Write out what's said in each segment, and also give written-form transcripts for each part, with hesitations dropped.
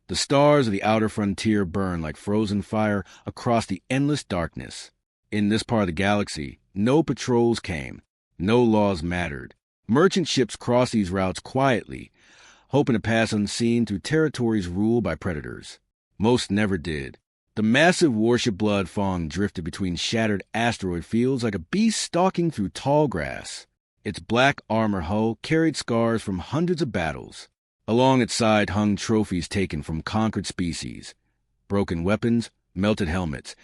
The stars of the outer frontier burned like frozen fire across the endless darkness. In this part of the galaxy, no patrols came. No laws mattered. Merchant ships crossed these routes quietly, hoping to pass unseen through territories ruled by predators. Most never did. The massive warship Blood Fawn drifted between shattered asteroid fields like a beast stalking through tall grass. Its black armor hull carried scars from hundreds of battles. Along its side hung trophies taken from conquered species. Broken weapons, melted helmets,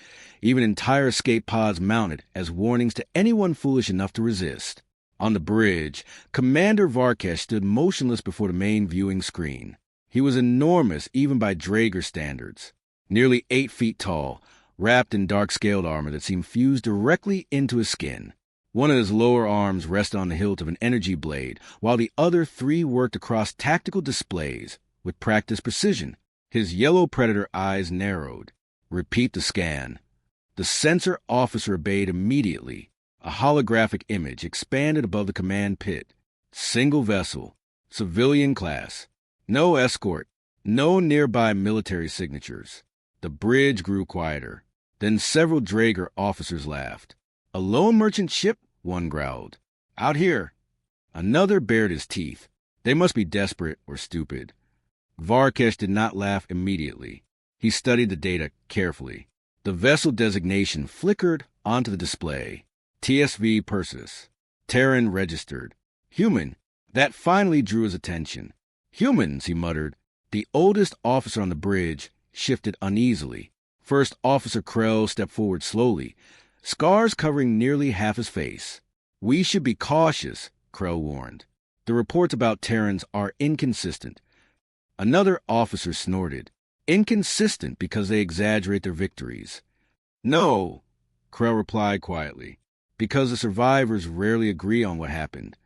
even entire escape pods mounted as warnings to anyone foolish enough to resist. On the bridge, Commander Varkesh stood motionless before the main viewing screen. He was enormous even by Draeger standards. Nearly 8 feet tall, wrapped in dark-scaled armor that seemed fused directly into his skin. One of his lower arms rested on the hilt of an energy blade, while the other 3 worked across tactical displays with practiced precision. His yellow predator eyes narrowed. Repeat the scan. The sensor officer obeyed immediately. A holographic image expanded above the command pit. Single vessel. Civilian class. No escort. No nearby military signatures. The bridge grew quieter. Then several Draeger officers laughed. "A lone merchant ship?" one growled. "Out here." Another bared his teeth. They must be desperate or stupid. Varkesh did not laugh immediately. He studied the data carefully. The vessel designation flickered onto the display. TSV Perseus. Terran registered. Human. That finally drew his attention. "Humans," he muttered. The oldest officer on the bridge shifted uneasily. First Officer Krell stepped forward slowly, scars covering nearly half his face. "We should be cautious," Krell warned. "The reports about Terrans are inconsistent." Another officer snorted. "Inconsistent because they exaggerate their victories." "No," Krell replied quietly, "because the survivors rarely agree on what happened."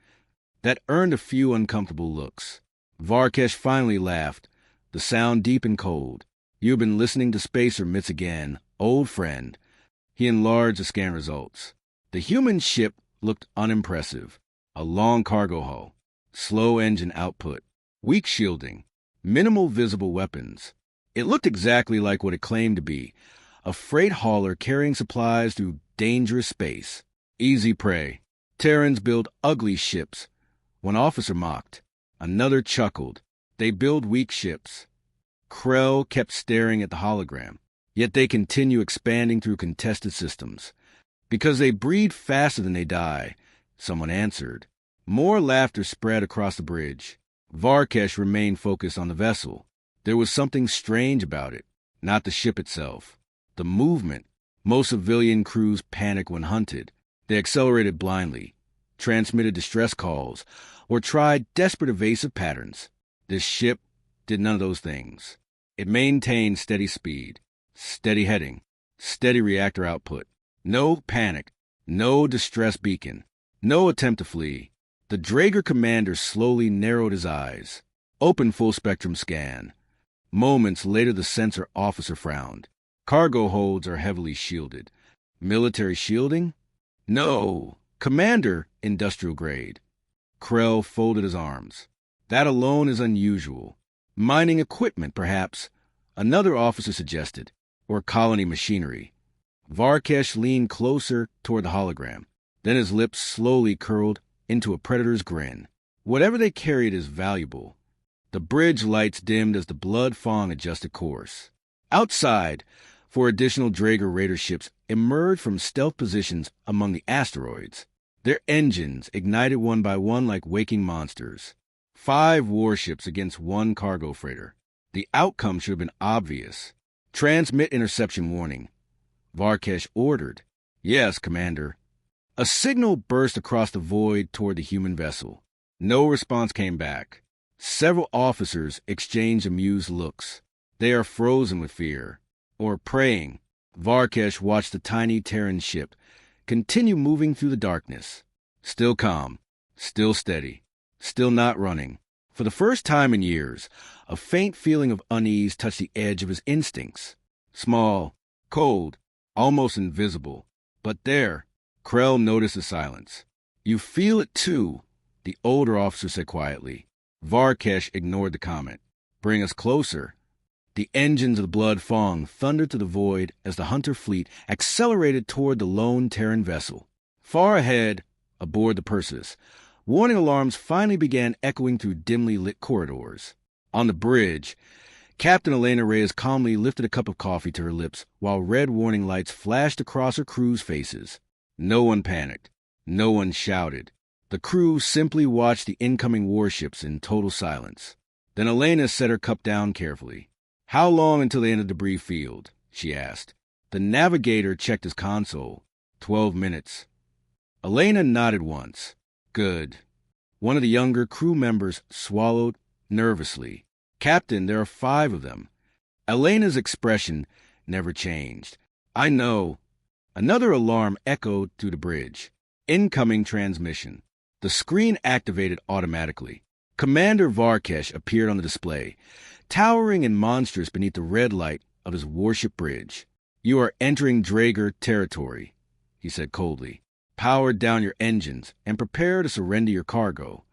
That earned a few uncomfortable looks. Varkesh finally laughed, the sound deep and cold. "You've been listening to Spacer Mitts again, old friend." He enlarged the scan results. The human ship looked unimpressive. A long cargo hull, slow engine output, weak shielding, minimal visible weapons. It looked exactly like what it claimed to be, a freight hauler carrying supplies through dangerous space. Easy prey. Terrans build ugly ships. One officer mocked. Another chuckled. They build weak ships. Krell kept staring at the hologram. Yet they continue expanding through contested systems. "Because they breed faster than they die," someone answered. More laughter spread across the bridge. Varkesh remained focused on the vessel. There was something strange about it. Not the ship itself. The movement. Most civilian crews panicked when hunted. They accelerated blindly, transmitted distress calls, or tried desperate evasive patterns. This ship did none of those things. It maintained steady speed, steady heading, steady reactor output. No panic, no distress beacon, no attempt to flee. The Draeger commander slowly narrowed his eyes. Open full-spectrum scan. Moments later the sensor officer frowned. Cargo holds are heavily shielded. Military shielding? No. Commander, industrial grade. Krell folded his arms. That alone is unusual. Mining equipment, perhaps, another officer suggested, or colony machinery. Varkesh leaned closer toward the hologram. Then his lips slowly curled into a predator's grin. Whatever they carried is valuable. The bridge lights dimmed as the Blood Fawn adjusted course. Outside, 4 additional Draeger raider ships emerged from stealth positions among the asteroids. Their engines ignited one by one like waking monsters. 5 warships against 1 cargo freighter. The outcome should have been obvious. Transmit interception warning. Varkesh ordered. Yes, Commander. A signal burst across the void toward the human vessel. No response came back. Several officers exchanged amused looks. They are frozen with fear. Or praying. Varkesh watched the tiny Terran ship continue moving through the darkness. Still calm. Still steady. Still not running. For the first time in years, a faint feeling of unease touched the edge of his instincts. Small, cold, almost invisible. But there, Krell noticed the silence. You feel it too, the older officer said quietly. Varkesh ignored the comment. Bring us closer. The engines of the Blood Fawn thundered to the void as the Hunter fleet accelerated toward the lone Terran vessel. Far ahead, aboard the Perseus, warning alarms finally began echoing through dimly lit corridors. On the bridge, Captain Elena Reyes calmly lifted a cup of coffee to her lips while red warning lights flashed across her crew's faces. No one panicked. No one shouted. The crew simply watched the incoming warships in total silence. Then Elena set her cup down carefully. "How long until they enter the debris field?" she asked. The navigator checked his console. 12 minutes. Elena nodded once. "Good." One of the younger crew members swallowed nervously. "Captain, there are 5 of them." Elena's expression never changed. "I know." Another alarm echoed through the bridge. Incoming transmission. The screen activated automatically. Commander Varkesh appeared on the display, towering and monstrous beneath the red light of his warship bridge. "You are entering Draeger territory," he said coldly. "Power down your engines and prepare to surrender your cargo."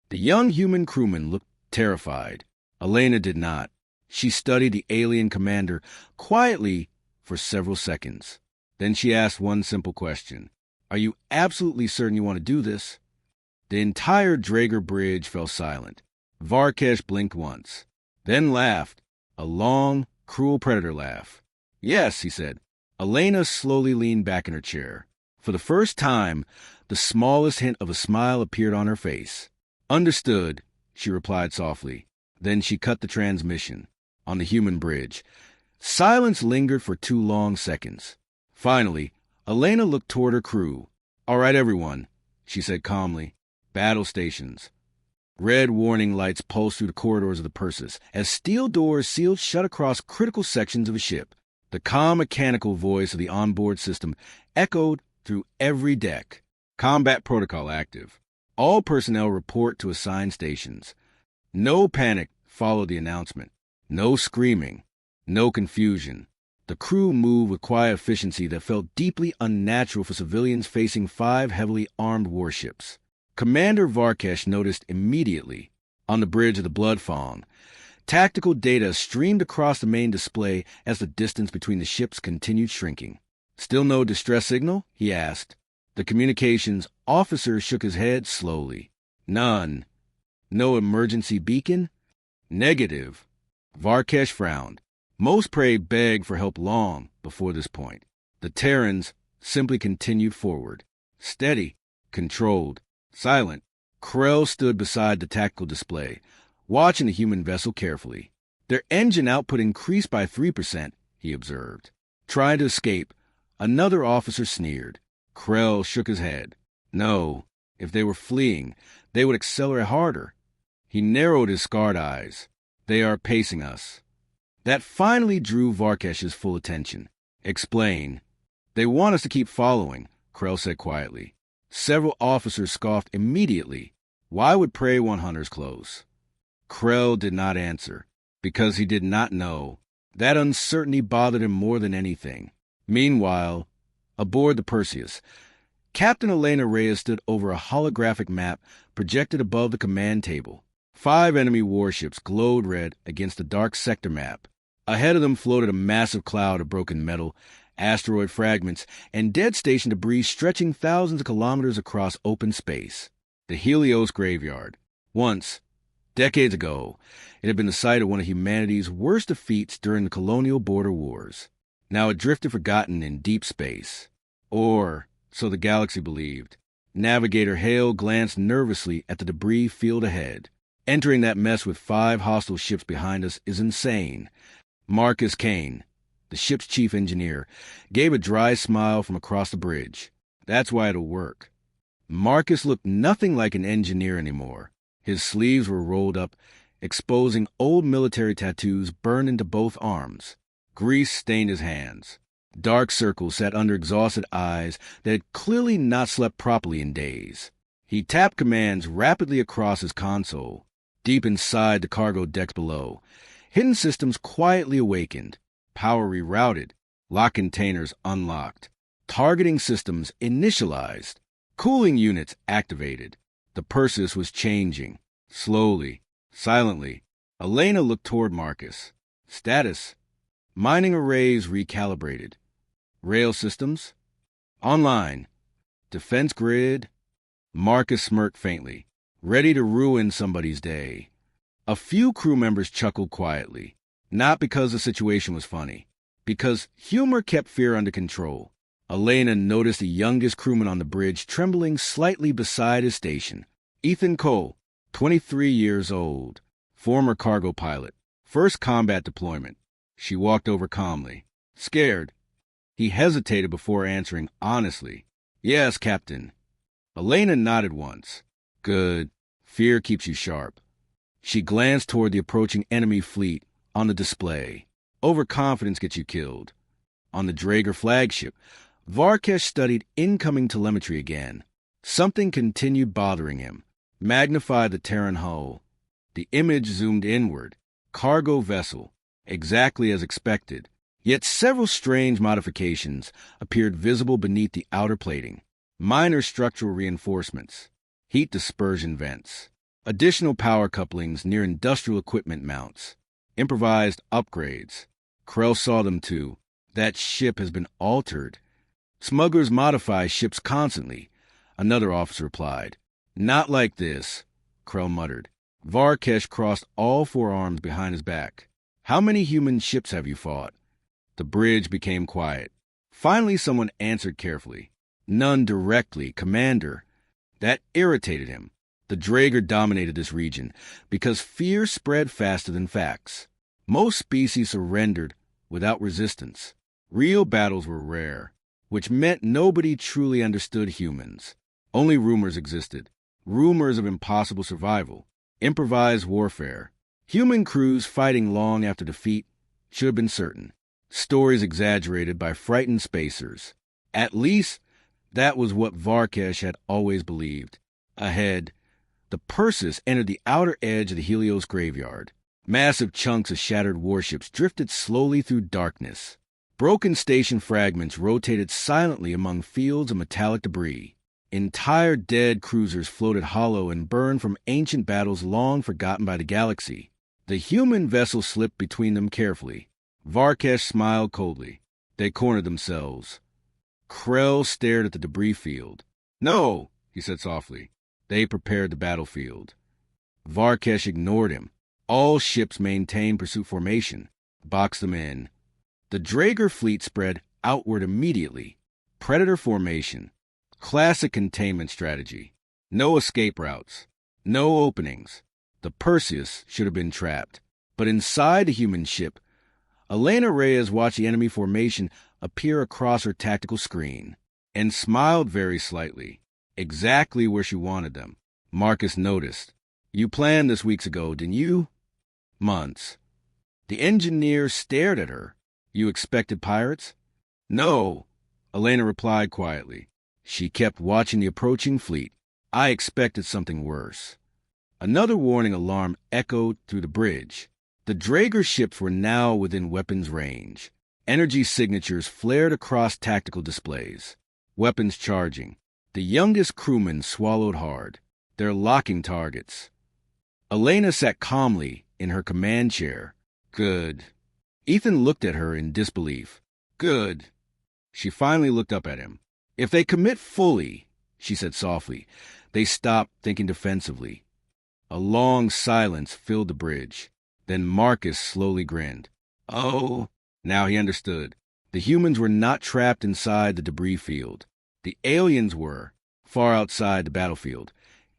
The young human crewman looked terrified. Elena did not. She studied the alien commander quietly for several seconds. Then she asked one simple question. "Are you absolutely certain you want to do this?" The entire Draeger bridge fell silent. Varkesh blinked once, then laughed, a long, cruel predator laugh. "Yes," he said. Elena slowly leaned back in her chair. For the first time, the smallest hint of a smile appeared on her face. "Understood," she replied softly. Then she cut the transmission. On the human bridge, silence lingered for 2 long seconds. Finally, Elena looked toward her crew. "All right, everyone," she said calmly. "Battle stations." Red warning lights pulsed through the corridors of the Perseus as steel doors sealed shut across critical sections of a ship. The calm mechanical voice of the onboard system echoed through every deck. "Combat protocol active. All personnel report to assigned stations." No panic followed the announcement. No screaming. No confusion. The crew moved with quiet efficiency that felt deeply unnatural for civilians facing 5 heavily armed warships. Commander Varkesh noticed immediately. On the bridge of the Blood Fawn, tactical data streamed across the main display as the distance between the ships continued shrinking. "Still no distress signal?" he asked. The communications officer shook his head slowly. "None." "No emergency beacon?" "Negative." Varkesh frowned. Most prey begged for help long before this point. The Terrans simply continued forward. Steady, controlled, silent. Krell stood beside the tactical display, watching the human vessel carefully. "Their engine output increased by 3%, he observed. "Trying to escape." Another officer sneered. Krell shook his head. "No, if they were fleeing, they would accelerate harder." He narrowed his scarred eyes. "They are pacing us." That finally drew Varkesh's full attention. "Explain." "They want us to keep following," Krell said quietly. Several officers scoffed immediately. Why would prey want hunters close? Krell did not answer, because he did not know. That uncertainty bothered him more than anything. Meanwhile, aboard the Perseus, Captain Elena Reyes stood over a holographic map projected above the command table. 5 enemy warships glowed red against the dark sector map. Ahead of them floated a massive cloud of broken metal, asteroid fragments, and dead station debris stretching thousands of kilometers across open space. The Helios Graveyard. Once, decades ago, it had been the site of one of humanity's worst defeats during the colonial border wars. Now it drifted forgotten in deep space. Or, so the galaxy believed. Navigator Hale glanced nervously at the debris field ahead. Entering that mess with 5 hostile ships behind us is insane. Marcus Kane, the ship's chief engineer, gave a dry smile from across the bridge. "That's why it'll work." Marcus looked nothing like an engineer anymore. His sleeves were rolled up, exposing old military tattoos burned into both arms. Grease stained his hands. Dark circles sat under exhausted eyes that had clearly not slept properly in days. He tapped commands rapidly across his console. Deep inside the cargo decks below, hidden systems quietly awakened. Power rerouted. Lock containers unlocked. Targeting systems initialized. Cooling units activated. The Perseus was changing. Slowly, silently. Elena looked toward Marcus. Status: mining arrays recalibrated. Rail systems online. Defense grid. Marcus smirked faintly, ready to ruin somebody's day. A few crew members chuckled quietly, not because the situation was funny, because humor kept fear under control. Elena noticed the youngest crewman on the bridge trembling slightly beside his station. Ethan Cole, 23 years old, former cargo pilot, first combat deployment. She walked over calmly. Scared? He hesitated before answering honestly. Yes, Captain. Elena nodded once. Good. Fear keeps you sharp. She glanced toward the approaching enemy fleet on the display. Overconfidence gets you killed. On the Draeger flagship, Varkesh studied incoming telemetry again. Something continued bothering him. Magnified the Terran hull. The image zoomed inward. Cargo vessel. Exactly as expected. Yet several strange modifications appeared visible beneath the outer plating. Minor structural reinforcements. Heat dispersion vents. Additional power couplings near industrial equipment mounts. Improvised upgrades. Krell saw them too. That ship has been altered. Smugglers modify ships constantly, another officer replied. Not like this, Krell muttered. Varkesh crossed all four arms behind his back. How many human ships have you fought? The bridge became quiet. Finally, someone answered carefully. None directly, Commander. That irritated him. The Draeger dominated this region because fear spread faster than facts. Most species surrendered without resistance. Real battles were rare, which meant nobody truly understood humans. Only rumors existed. Rumors of impossible survival. Improvised warfare. Human crews fighting long after defeat should have been certain. Stories exaggerated by frightened spacers. At least, that was what Varkesh had always believed. Ahead, the Perseus entered the outer edge of the Helios Graveyard. Massive chunks of shattered warships drifted slowly through darkness. Broken station fragments rotated silently among fields of metallic debris. Entire dead cruisers floated hollow and burned from ancient battles long forgotten by the galaxy. The human vessel slipped between them carefully. Varkesh smiled coldly. They cornered themselves. Krell stared at the debris field. No, he said softly. They prepared the battlefield. Varkesh ignored him. All ships maintained pursuit formation. Boxed them in. The Draeger fleet spread outward immediately. Predator formation. Classic containment strategy. No escape routes. No openings. The Perseus should have been trapped. But inside the human ship, Elena Reyes watched the enemy formation appear across her tactical screen and smiled very slightly, exactly where she wanted them. Marcus noticed. You planned this weeks ago, didn't you? Months. The engineer stared at her. You expected pirates? No, Elena replied quietly. She kept watching the approaching fleet. I expected something worse. Another warning alarm echoed through the bridge. The Draeger ships were now within weapons range. Energy signatures flared across tactical displays. Weapons charging. The youngest crewmen swallowed hard. They're locking targets. Elena sat calmly in her command chair. Good. Ethan looked at her in disbelief. Good. She finally looked up at him. If they commit fully, she said softly, they stop thinking defensively. A long silence filled the bridge. Then Marcus slowly grinned. Oh, now he understood. The humans were not trapped inside the debris field. The aliens were, far outside the battlefield,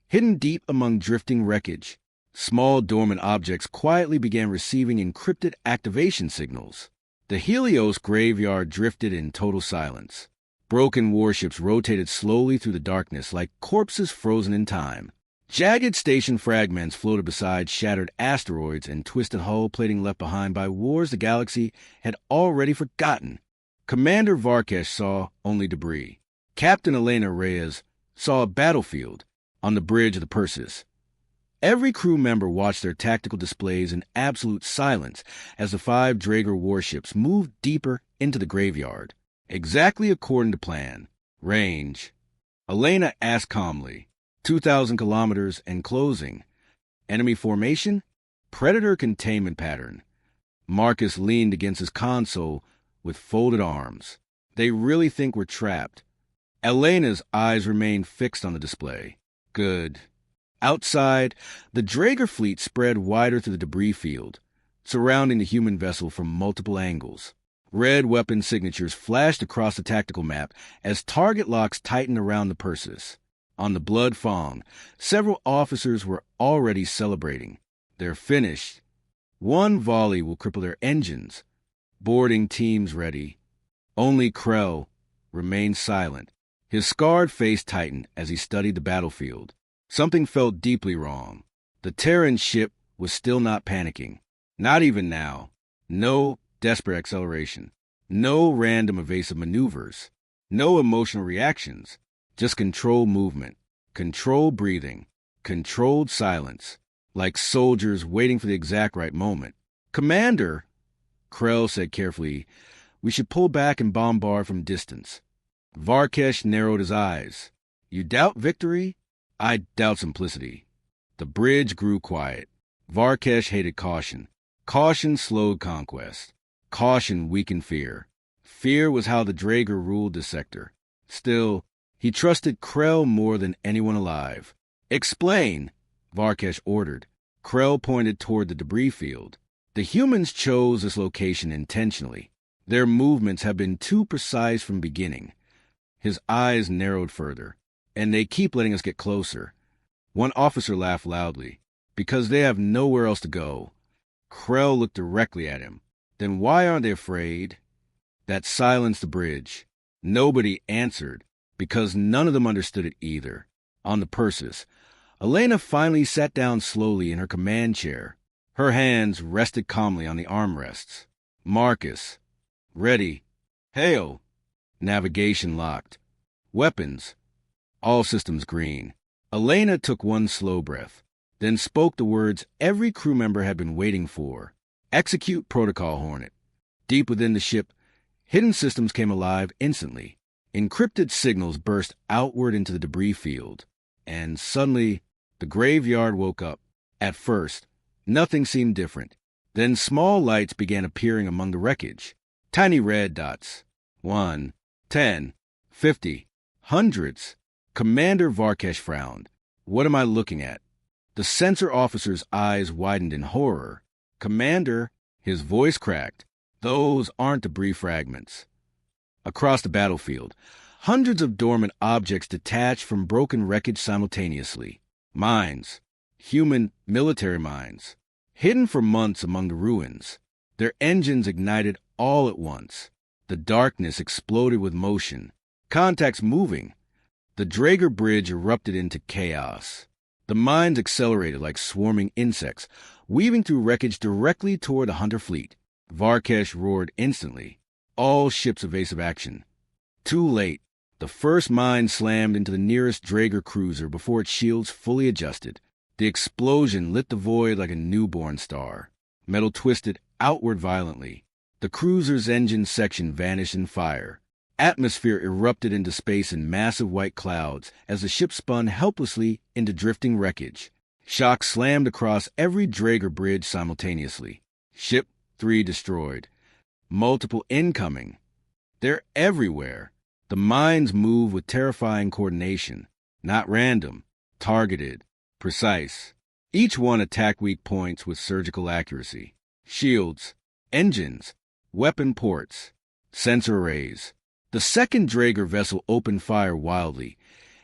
hidden deep among drifting wreckage. Small dormant objects quietly began receiving encrypted activation signals. The Helios Graveyard drifted in total silence. Broken warships rotated slowly through the darkness like corpses frozen in time. Jagged station fragments floated beside shattered asteroids and twisted hull plating left behind by wars the galaxy had already forgotten. Commander Varkesh saw only debris. Captain Elena Reyes saw a battlefield on the bridge of the Perseus. Every crew member watched their tactical displays in absolute silence as the 5 Draeger warships moved deeper into the graveyard. Exactly according to plan. Range. Elena asked calmly. 2,000 kilometers and closing. Enemy formation? Predator containment pattern. Marcus leaned against his console with folded arms. They really think we're trapped. Elena's eyes remained fixed on the display. Good. Outside, the Draeger fleet spread wider through the debris field, surrounding the human vessel from multiple angles. Red weapon signatures flashed across the tactical map as target locks tightened around the Perseus. On the Blood Fawn, several officers were already celebrating. They're finished. One volley will cripple their engines. Boarding teams ready. Only Krell remained silent. His scarred face tightened as he studied the battlefield. Something felt deeply wrong. The Terran ship was still not panicking. Not even now. No desperate acceleration. No random evasive maneuvers. No emotional reactions. Just controlled movement. Controlled breathing. Controlled silence. Like soldiers waiting for the exact right moment. "Commander," Krell said carefully, "we should pull back and bombard from distance." Varkesh narrowed his eyes. "You doubt victory?" "I doubt simplicity." The bridge grew quiet. Varkesh hated caution. Caution slowed conquest. Caution weakened fear. Fear was how the Draeger ruled the sector. Still, he trusted Krell more than anyone alive. "Explain," Varkesh ordered. Krell pointed toward the debris field. "The humans chose this location intentionally. Their movements have been too precise from beginning." His eyes narrowed further. "And they keep letting us get closer." One officer laughed loudly. "Because they have nowhere else to go." Krell looked directly at him. "Then why aren't they afraid?" That silenced the bridge. Nobody answered, because none of them understood it either. On the Perseus, Elena finally sat down slowly in her command chair. Her hands rested calmly on the armrests. Marcus. Ready. Hail. Navigation locked. Weapons. All systems green. Elena took one slow breath, then spoke the words every crew member had been waiting for. "Execute Protocol Hornet." Deep within the ship, hidden systems came alive instantly. Encrypted signals burst outward into the debris field. And suddenly, the graveyard woke up. At first, nothing seemed different. Then small lights began appearing among the wreckage. Tiny red dots. 1, 10, 50, hundreds. Commander Varkesh frowned. "What am I looking at?" The sensor officer's eyes widened in horror. "Commander," his voice cracked, "those aren't debris fragments." Across the battlefield, hundreds of dormant objects detached from broken wreckage simultaneously. Mines. Human military mines. Hidden for months among the ruins. Their engines ignited all at once. The darkness exploded with motion. Contacts moving. The Draeger bridge erupted into chaos. The mines accelerated like swarming insects, weaving through wreckage directly toward the Hunter fleet. Varkesh roared instantly. All ships evasive action. Too late. The first mine slammed into the nearest Draeger cruiser before its shields fully adjusted. The explosion lit the void like a newborn star. Metal twisted outward violently. The cruiser's engine section vanished in fire. Atmosphere erupted into space in massive white clouds as the ship spun helplessly into drifting wreckage. Shock slammed across every Draeger bridge simultaneously. Ship 3 destroyed. Multiple incoming. They're everywhere. The mines move with terrifying coordination. Not random. Targeted. Precise. Each one attacked weak points with surgical accuracy. Shields. Engines. Weapon ports. Sensor arrays. The second Draeger vessel opened fire wildly,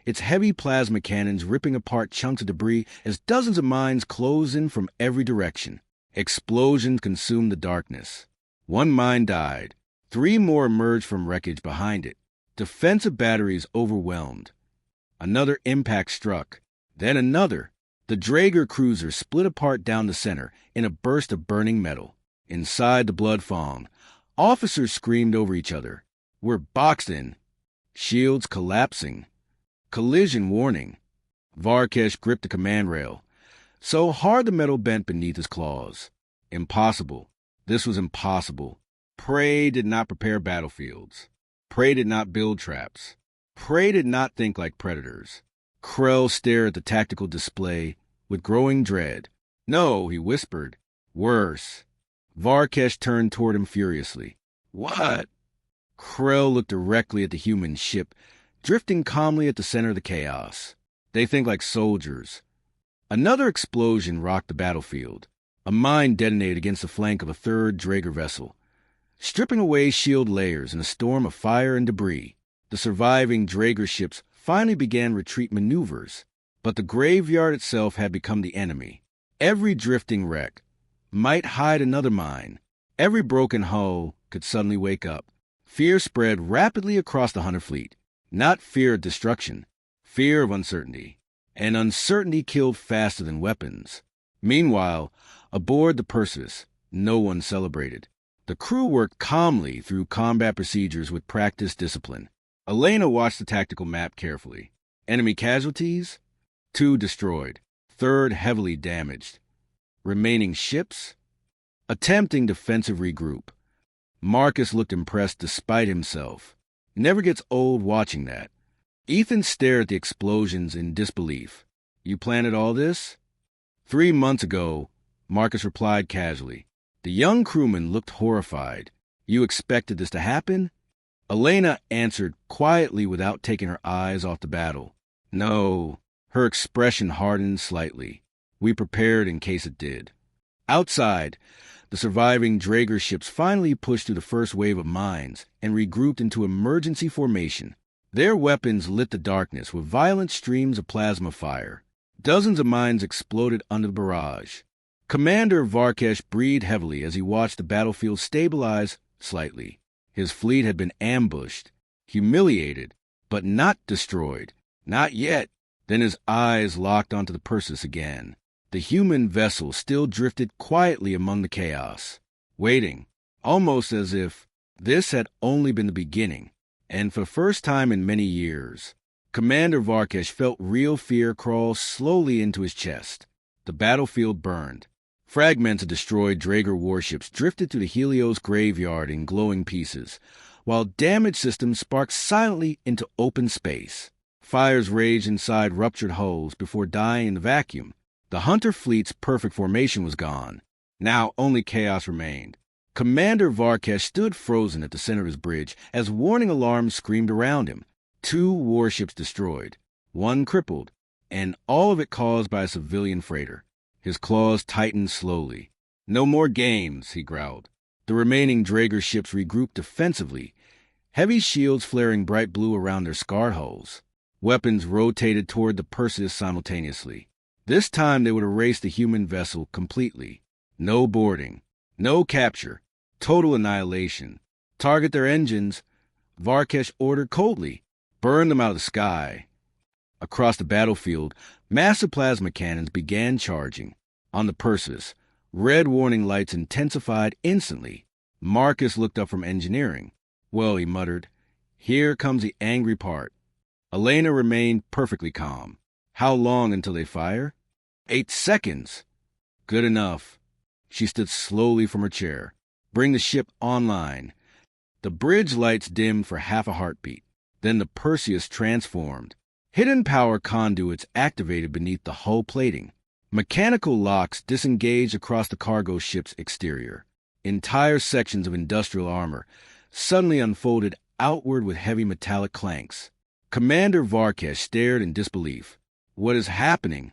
its heavy plasma cannons ripping apart chunks of debris as dozens of mines closed in from every direction. Explosions consumed the darkness. One mine died. 3 more emerged from wreckage behind it. Defensive batteries overwhelmed. Another impact struck. Then another. The Draeger cruiser split apart down the center in a burst of burning metal. Inside the Blood Fawn, officers screamed over each other. "We're boxed in." Shields collapsing. Collision warning. Varkesh gripped the command rail. So hard the metal bent beneath his claws. Impossible. This was impossible. Prey did not prepare battlefields. Prey did not build traps. Prey did not think like predators. Krell stared at the tactical display with growing dread. "No," he whispered. "Worse." Varkesh turned toward him furiously. What? Krell looked directly at the human ship, drifting calmly at the center of the chaos. They think like soldiers. Another explosion rocked the battlefield. A mine detonated against the flank of a third Draeger vessel, stripping away shield layers in a storm of fire and debris. The surviving Draeger ships finally began retreat maneuvers, but the graveyard itself had become the enemy. Every drifting wreck might hide another mine. Every broken hull could suddenly wake up. Fear spread rapidly across the Hunter fleet. Not fear of destruction, fear of uncertainty. And uncertainty killed faster than weapons. Meanwhile, aboard the Perseus, no one celebrated. The crew worked calmly through combat procedures with practiced discipline. Elena watched the tactical map carefully. Enemy casualties? 2 destroyed. 3rd heavily damaged. Remaining ships? Attempting defensive regroup. Marcus looked impressed despite himself. Never gets old watching that. Ethan stared at the explosions in disbelief. You planted all this? 3 months ago, Marcus replied casually. The young crewman looked horrified. You expected this to happen? Elena answered quietly without taking her eyes off the battle. No. Her expression hardened slightly. We prepared in case it did. Outside, the surviving Draeger ships finally pushed through the first wave of mines and regrouped into emergency formation. Their weapons lit the darkness with violent streams of plasma fire. Dozens of mines exploded under the barrage. Commander Varkesh breathed heavily as he watched the battlefield stabilize slightly. His fleet had been ambushed, humiliated, but not destroyed. Not yet. Then his eyes locked onto the Perseus again. The human vessel still drifted quietly among the chaos, waiting, almost as if this had only been the beginning. And for the first time in many years, Commander Varkesh felt real fear crawl slowly into his chest. The battlefield burned. Fragments of destroyed Draeger warships drifted through the Helios Graveyard in glowing pieces, while damaged systems sparked silently into open space. Fires raged inside ruptured hulls before dying in the vacuum. The Hunter fleet's perfect formation was gone. Now only chaos remained. Commander Varkesh stood frozen at the center of his bridge as warning alarms screamed around him. 2 warships destroyed, 1 crippled, and all of it caused by a civilian freighter. His claws tightened slowly. No more games, he growled. The remaining Draeger ships regrouped defensively, heavy shields flaring bright blue around their scarred hulls. Weapons rotated toward the Perseus simultaneously. This time they would erase the human vessel completely. No boarding, no capture, total annihilation. Target their engines, Varkesh ordered coldly. Burn them out of the sky. Across the battlefield, massive plasma cannons began charging. On the Perseus, red warning lights intensified instantly. Marcus looked up from engineering. Well, he muttered, here comes the angry part. Elena remained perfectly calm. How long until they fire? 8 seconds. Good enough. She stood slowly from her chair. Bring the ship online. The bridge lights dimmed for half a heartbeat. Then the Perseus transformed. Hidden power conduits activated beneath the hull plating. Mechanical locks disengaged across the cargo ship's exterior. Entire sections of industrial armor suddenly unfolded outward with heavy metallic clanks. Commander Varkesh stared in disbelief. What is happening?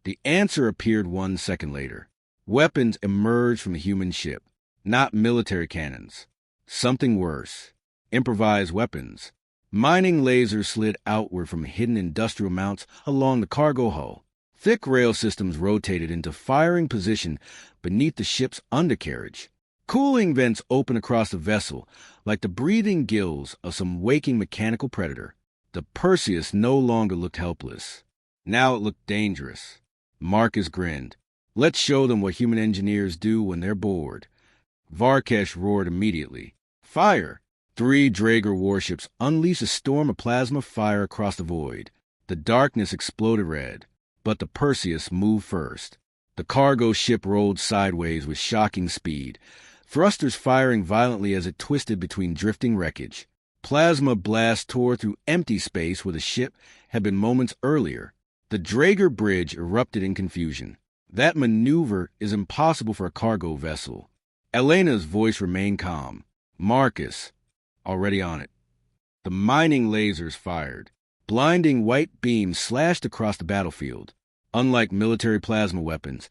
The answer appeared 1 second later. Weapons emerged from the human ship. Not military cannons. Something worse. Improvised weapons. Mining lasers slid outward from hidden industrial mounts along the cargo hull. Thick rail systems rotated into firing position beneath the ship's undercarriage. Cooling vents opened across the vessel like the breathing gills of some waking mechanical predator. The Perseus no longer looked helpless. Now it looked dangerous. Marcus grinned. Let's show them what human engineers do when they're bored. Varkesh roared immediately. Fire! 3 Draeger warships unleashed a storm of plasma fire across the void. The darkness exploded red, but the Perseus moved first. The cargo ship rolled sideways with shocking speed, thrusters firing violently as it twisted between drifting wreckage. Plasma blasts tore through empty space where the ship had been moments earlier. The Draeger bridge erupted in confusion. That maneuver is impossible for a cargo vessel. Elena's voice remained calm. Marcus, already on it. The mining lasers fired. Blinding white beams slashed across the battlefield. Unlike military plasma weapons,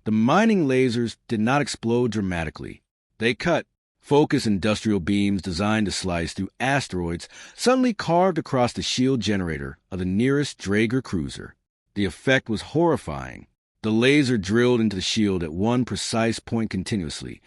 the mining lasers did not explode dramatically. They cut. Focus industrial beams designed to slice through asteroids suddenly carved across the shield generator of the nearest Draeger cruiser. The effect was horrifying. The laser drilled into the shield at one precise point continuously,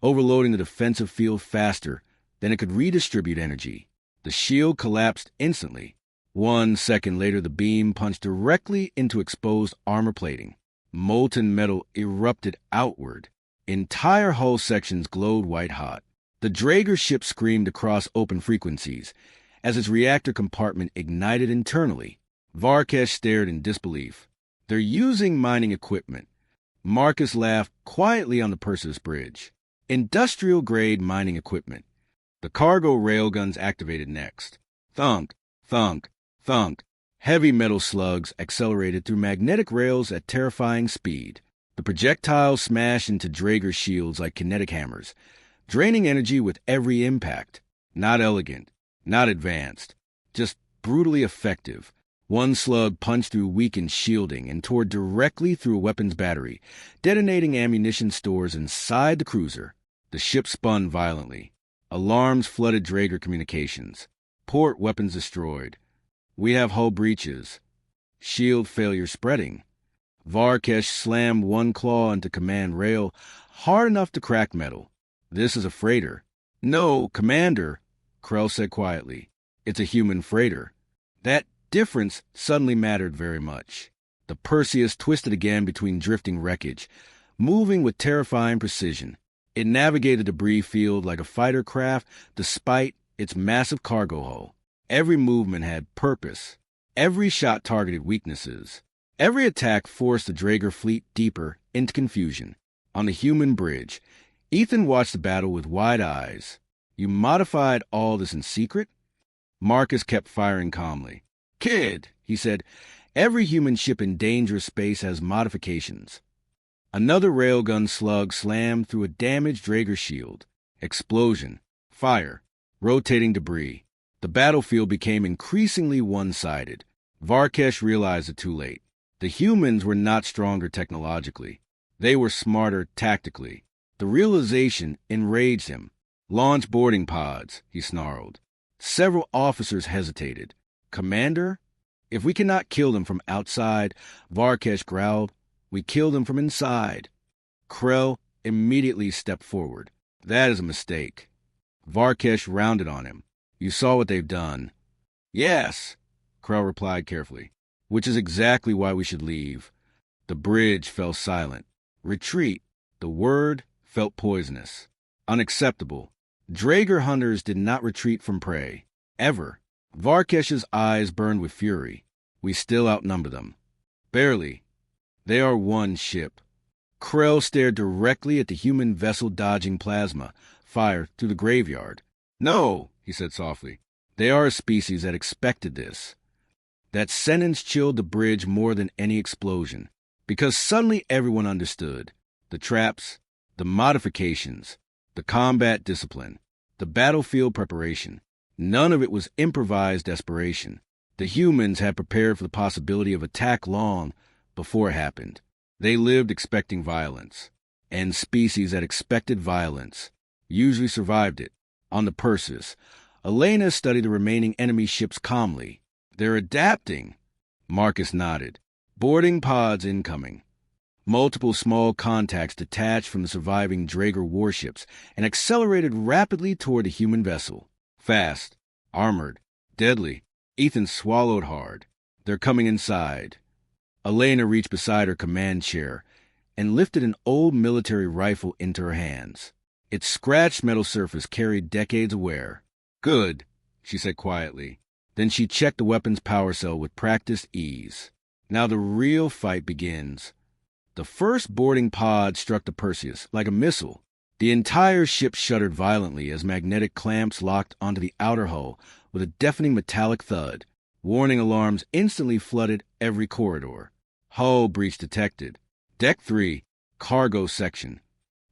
overloading the defensive field faster than it could redistribute energy. The shield collapsed instantly. 1 second later, the beam punched directly into exposed armor plating. Molten metal erupted outward. Entire hull sections glowed white-hot. The Draeger ship screamed across open frequencies as its reactor compartment ignited internally. Varkesh stared in disbelief. They're using mining equipment. Marcus laughed quietly on the Perseus bridge. Industrial-grade mining equipment. The cargo railguns activated next. Thunk, thunk, thunk. Heavy metal slugs accelerated through magnetic rails at terrifying speed. The projectiles smashed into Draeger shields like kinetic hammers, draining energy with every impact. Not elegant, not advanced, just brutally effective. One slug punched through weakened shielding and tore directly through a weapons battery, detonating ammunition stores inside the cruiser. The ship spun violently. Alarms flooded Draeger communications. Port weapons destroyed. We have hull breaches. Shield failure spreading. Varkesh slammed one claw into command rail, hard enough to crack metal. This is a freighter. No, Commander, Krell said quietly. It's a human freighter. That difference suddenly mattered very much. The Perseus twisted again between drifting wreckage, moving with terrifying precision. It navigated the debris field like a fighter craft despite its massive cargo hull. Every movement had purpose. Every shot targeted weaknesses. Every attack forced the Draeger fleet deeper into confusion. On the human bridge, Ethan watched the battle with wide eyes. You modified all this in secret? Marcus kept firing calmly. Kid, he said, every human ship in dangerous space has modifications. Another railgun slug slammed through a damaged Draeger shield. Explosion. Fire. Rotating debris. The battlefield became increasingly one-sided. Varkesh realized it too late. The humans were not stronger technologically. They were smarter tactically. The realization enraged him. Launch boarding pods, he snarled. Several officers hesitated. Commander? If we cannot kill them from outside, Varkesh growled, we kill them from inside. Krell immediately stepped forward. That is a mistake. Varkesh rounded on him. You saw what they've done. Yes, Krell replied carefully, which is exactly why we should leave. The bridge fell silent. Retreat. The word felt poisonous. Unacceptable. Draeger hunters did not retreat from prey. Ever. Varkesh's eyes burned with fury. We still outnumber them. Barely. They are one ship. Krell stared directly at the human vessel dodging plasma fire through the graveyard. No, he said softly. They are a species that expected this. That sentence chilled the bridge more than any explosion, because suddenly everyone understood. The traps, the modifications, the combat discipline, the battlefield preparation. None of it was improvised desperation. The humans had prepared for the possibility of attack long before it happened. They lived expecting violence, and species that expected violence usually survived it. On the Perseus, Elena studied the remaining enemy ships calmly. They're adapting. Marcus nodded. Boarding pods incoming. Multiple small contacts detached from the surviving Draeger warships and accelerated rapidly toward the human vessel. Fast, armored, deadly. Ethan swallowed hard. They're coming inside. Elena reached beside her command chair and lifted an old military rifle into her hands. Its scratched metal surface carried decades of wear. Good, she said quietly. Then she checked the weapon's power cell with practiced ease. Now the real fight begins. The first boarding pod struck the Perseus like a missile. The entire ship shuddered violently as magnetic clamps locked onto the outer hull with a deafening metallic thud. Warning alarms instantly flooded every corridor. Hull breach detected. Deck 3, cargo section.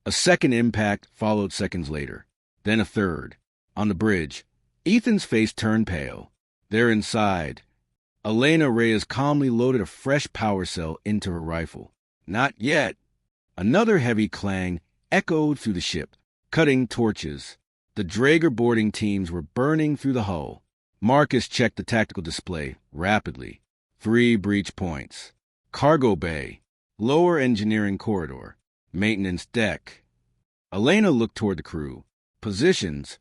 A second impact followed seconds later, then a third. On the bridge, Ethan's face turned pale. There inside, Elena Reyes calmly loaded a fresh power cell into her rifle. Not yet. Another heavy clang echoed through the ship, cutting torches. The Draeger boarding teams were burning through the hull. Marcus checked the tactical display rapidly. 3 breach points. Cargo bay. Lower engineering corridor. Maintenance deck. Elena looked toward the crew. Positions.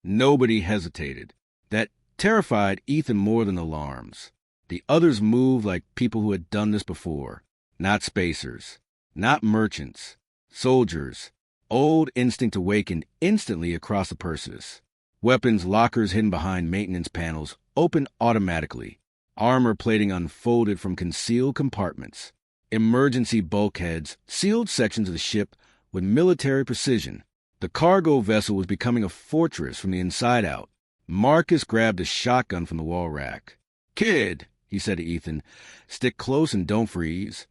Nobody hesitated. That terrified Ethan more than alarms. The others moved like people who had done this before. Not spacers. Not merchants. Soldiers. Old instinct awakened instantly across the Perseus. Weapons lockers hidden behind maintenance panels opened automatically. Armor plating unfolded from concealed compartments. Emergency bulkheads sealed sections of the ship with military precision. The cargo vessel was becoming a fortress from the inside out. Marcus grabbed a shotgun from the wall rack. "Kid," he said to Ethan, "stick close and don't freeze."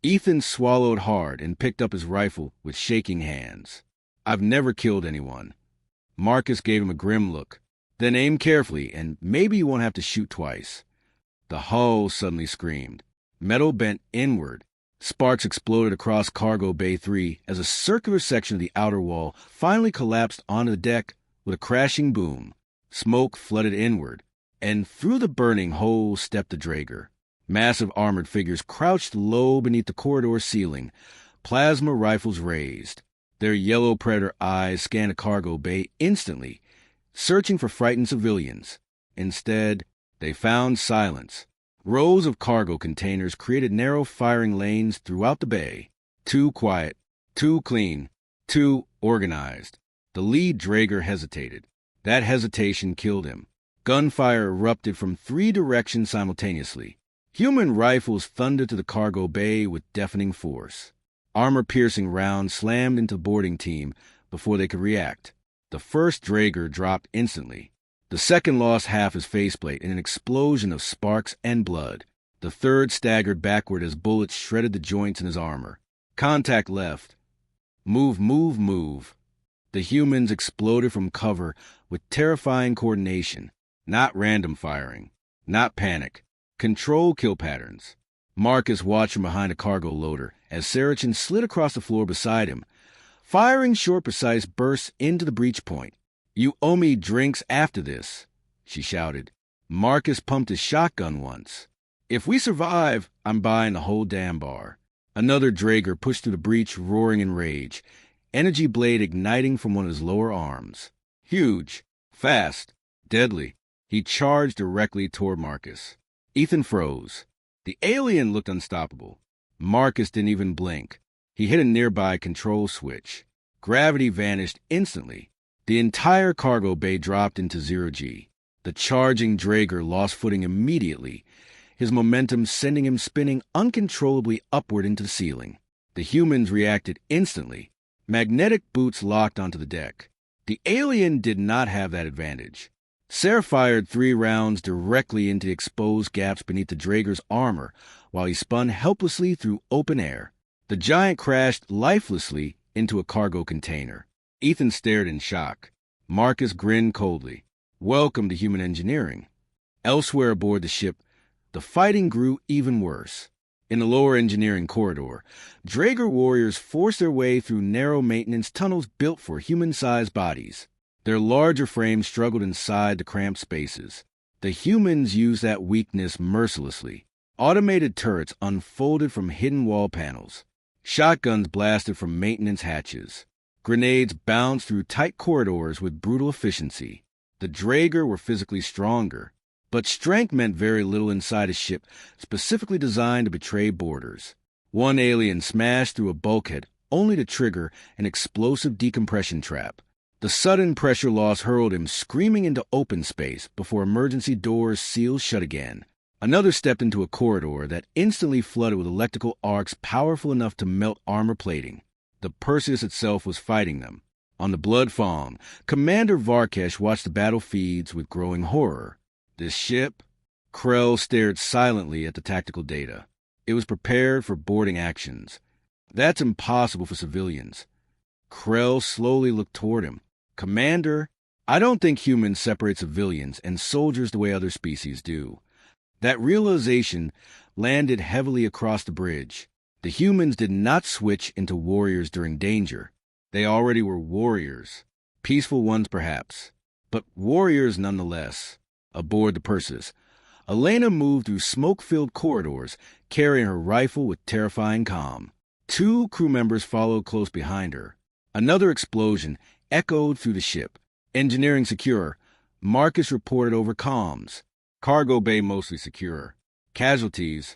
Ethan swallowed hard and picked up his rifle with shaking hands. "I've never killed anyone." Marcus gave him a grim look. "Then aim carefully, and maybe you won't have to shoot twice." The hull suddenly screamed. Metal bent inward. Sparks exploded across Cargo Bay 3 as a circular section of the outer wall finally collapsed onto the deck with a crashing boom. Smoke flooded inward, and through the burning hole stepped the Draeger. Massive armored figures crouched low beneath the corridor ceiling, plasma rifles raised. Their yellow predator eyes scanned the cargo bay instantly, searching for frightened civilians. Instead, they found silence. Rows of cargo containers created narrow firing lanes throughout the bay. Too quiet, too clean, too organized. The lead Draeger hesitated. That hesitation killed him. Gunfire erupted from 3 directions simultaneously. Human rifles thundered to the cargo bay with deafening force. Armor-piercing rounds slammed into the boarding team before they could react. The first Draeger dropped instantly. The second lost half his faceplate in an explosion of sparks and blood. The third staggered backward as bullets shredded the joints in his armor. Contact left. Move, move, move. The humans exploded from cover with terrifying coordination. Not random firing. Not panic. Control kill patterns. Marcus watched from behind a cargo loader as Saracen slid across the floor beside him, firing short, precise bursts into the breach point. "You owe me drinks after this," she shouted. Marcus pumped his shotgun once. "If we survive, I'm buying the whole damn bar." Another Draeger pushed through the breach, roaring in rage, energy blade igniting from one of his lower arms. Huge, fast, deadly, he charged directly toward Marcus. Ethan froze. The alien looked unstoppable. Marcus didn't even blink. He hit a nearby control switch. Gravity vanished instantly. The entire cargo bay dropped into 0G. The charging Draeger lost footing immediately, his momentum sending him spinning uncontrollably upward into the ceiling. The humans reacted instantly. Magnetic boots locked onto the deck. The alien did not have that advantage. Sarah fired 3 rounds directly into the exposed gaps beneath the Draeger's armor while he spun helplessly through open air. The giant crashed lifelessly into a cargo container. Ethan stared in shock. Marcus grinned coldly. Welcome to human engineering. Elsewhere aboard the ship, the fighting grew even worse. In the lower engineering corridor, Draeger warriors forced their way through narrow maintenance tunnels built for human-sized bodies. Their larger frames struggled inside the cramped spaces. The humans used that weakness mercilessly. Automated turrets unfolded from hidden wall panels. Shotguns blasted from maintenance hatches. Grenades bounced through tight corridors with brutal efficiency. The Draeger were physically stronger, but strength meant very little inside a ship specifically designed to betray boarders. One alien smashed through a bulkhead only to trigger an explosive decompression trap. The sudden pressure loss hurled him screaming into open space before emergency doors sealed shut again. Another stepped into a corridor that instantly flooded with electrical arcs powerful enough to melt armor plating. The Perseus itself was fighting them. On the Blood Fawn, Commander Varkesh watched the battle feeds with growing horror. This ship? Krell stared silently at the tactical data. It was prepared for boarding actions. That's impossible for civilians. Krell slowly looked toward him. Commander, I don't think humans separate civilians and soldiers the way other species do. That realization landed heavily across the bridge. The humans did not switch into warriors during danger. They already were warriors. Peaceful ones, perhaps, but warriors nonetheless. Aboard the Perseus, Elena moved through smoke-filled corridors, carrying her rifle with terrifying calm. 2 crew members followed close behind her. Another explosion echoed through the ship. Engineering secure. Marcus reported over comms. Cargo bay mostly secure. Casualties.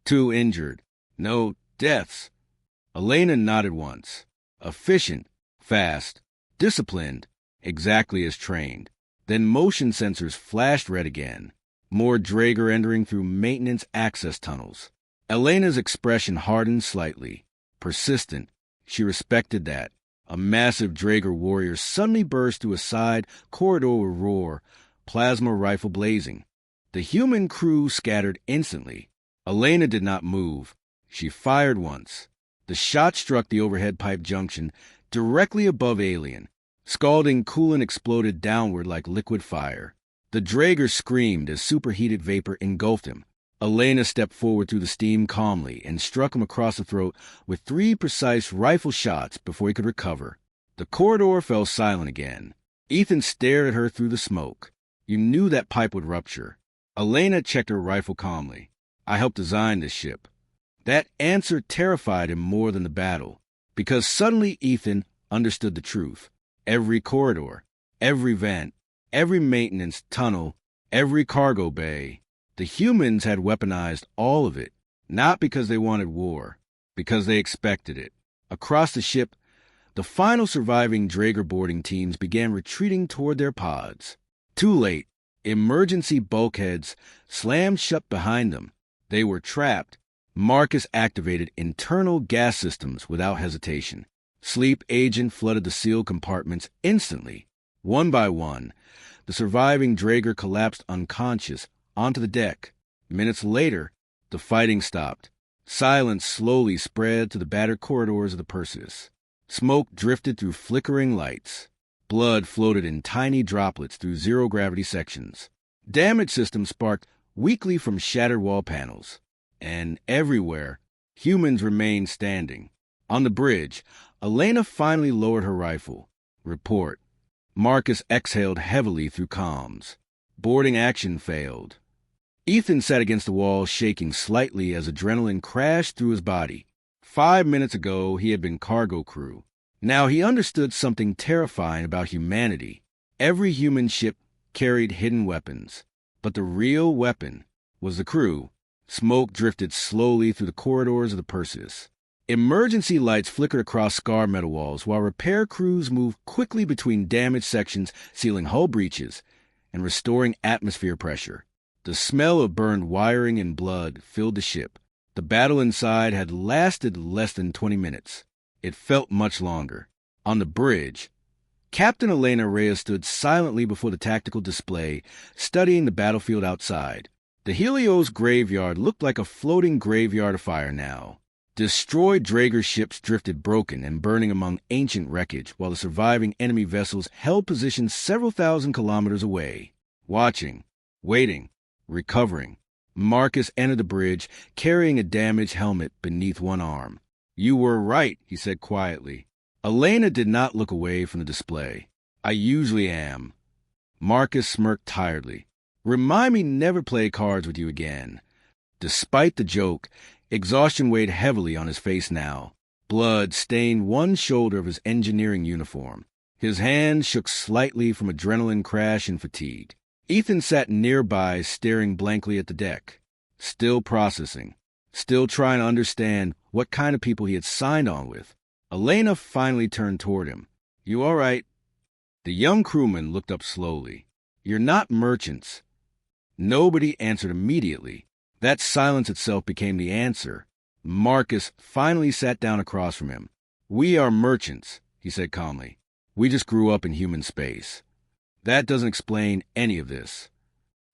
2 injured. No deaths. Elena nodded once. Efficient. Fast. Disciplined. Exactly as trained. Then motion sensors flashed red again. More Draeger entering through maintenance access tunnels. Elena's expression hardened slightly. Persistent. She respected that. A massive Draeger warrior suddenly burst through a side corridor with roar, plasma rifle blazing. The human crew scattered instantly. Elena did not move. She fired once. The shot struck the overhead pipe junction directly above Alien. Scalding coolant exploded downward like liquid fire. The Draeger screamed as superheated vapor engulfed him. Elena stepped forward through the steam calmly and struck him across the throat with 3 precise rifle shots before he could recover. The corridor fell silent again. Ethan stared at her through the smoke. You knew that pipe would rupture. Elena checked her rifle calmly. I helped design this ship. That answer terrified him more than the battle, because suddenly Ethan understood the truth. Every corridor, every vent, every maintenance tunnel, every cargo bay. The humans had weaponized all of it, not because they wanted war, because they expected it. Across the ship, the final surviving Draeger boarding teams began retreating toward their pods. Too late. Emergency bulkheads slammed shut behind them. They were trapped. Marcus activated internal gas systems without hesitation. Sleep agent flooded the sealed compartments instantly. One by one, the surviving Draeger collapsed unconscious onto the deck. Minutes later, the fighting stopped. Silence slowly spread to the battered corridors of the Perseus. Smoke drifted through flickering lights. Blood floated in tiny droplets through zero-gravity sections. Damage systems sparked weakly from shattered wall panels. And everywhere, humans remained standing. On the bridge, Elena finally lowered her rifle. Report. Marcus exhaled heavily through comms. Boarding action failed. Ethan sat against the wall, shaking slightly as adrenaline crashed through his body. 5 minutes ago, he had been cargo crew. Now he understood something terrifying about humanity. Every human ship carried hidden weapons. But the real weapon was the crew. Smoke drifted slowly through the corridors of the Perseus. Emergency lights flickered across scarred metal walls, while repair crews moved quickly between damaged sections, sealing hull breaches and restoring atmosphere pressure. The smell of burned wiring and blood filled the ship. The battle inside had lasted less than 20 minutes. It felt much longer. On the bridge, Captain Elena Reyes stood silently before the tactical display, studying the battlefield outside. The Helios Graveyard looked like a floating graveyard of fire now. Destroyed Draeger ships drifted broken and burning among ancient wreckage, while the surviving enemy vessels held positions several thousand kilometers away. Watching, waiting, recovering. Marcus entered the bridge, carrying a damaged helmet beneath one arm. You were right, he said quietly. Elena did not look away from the display. I usually am. Marcus smirked tiredly. Remind me never play cards with you again. Despite the joke, exhaustion weighed heavily on his face now. Blood stained one shoulder of his engineering uniform. His hand shook slightly from adrenaline crash and fatigue. Ethan sat nearby, staring blankly at the deck. Still processing. Still trying to understand what kind of people he had signed on with. Elena finally turned toward him. You all right? The young crewman looked up slowly. You're not merchants. Nobody answered immediately. That silence itself became the answer. Marcus finally sat down across from him. We are merchants, he said calmly. We just grew up in human space. That doesn't explain any of this.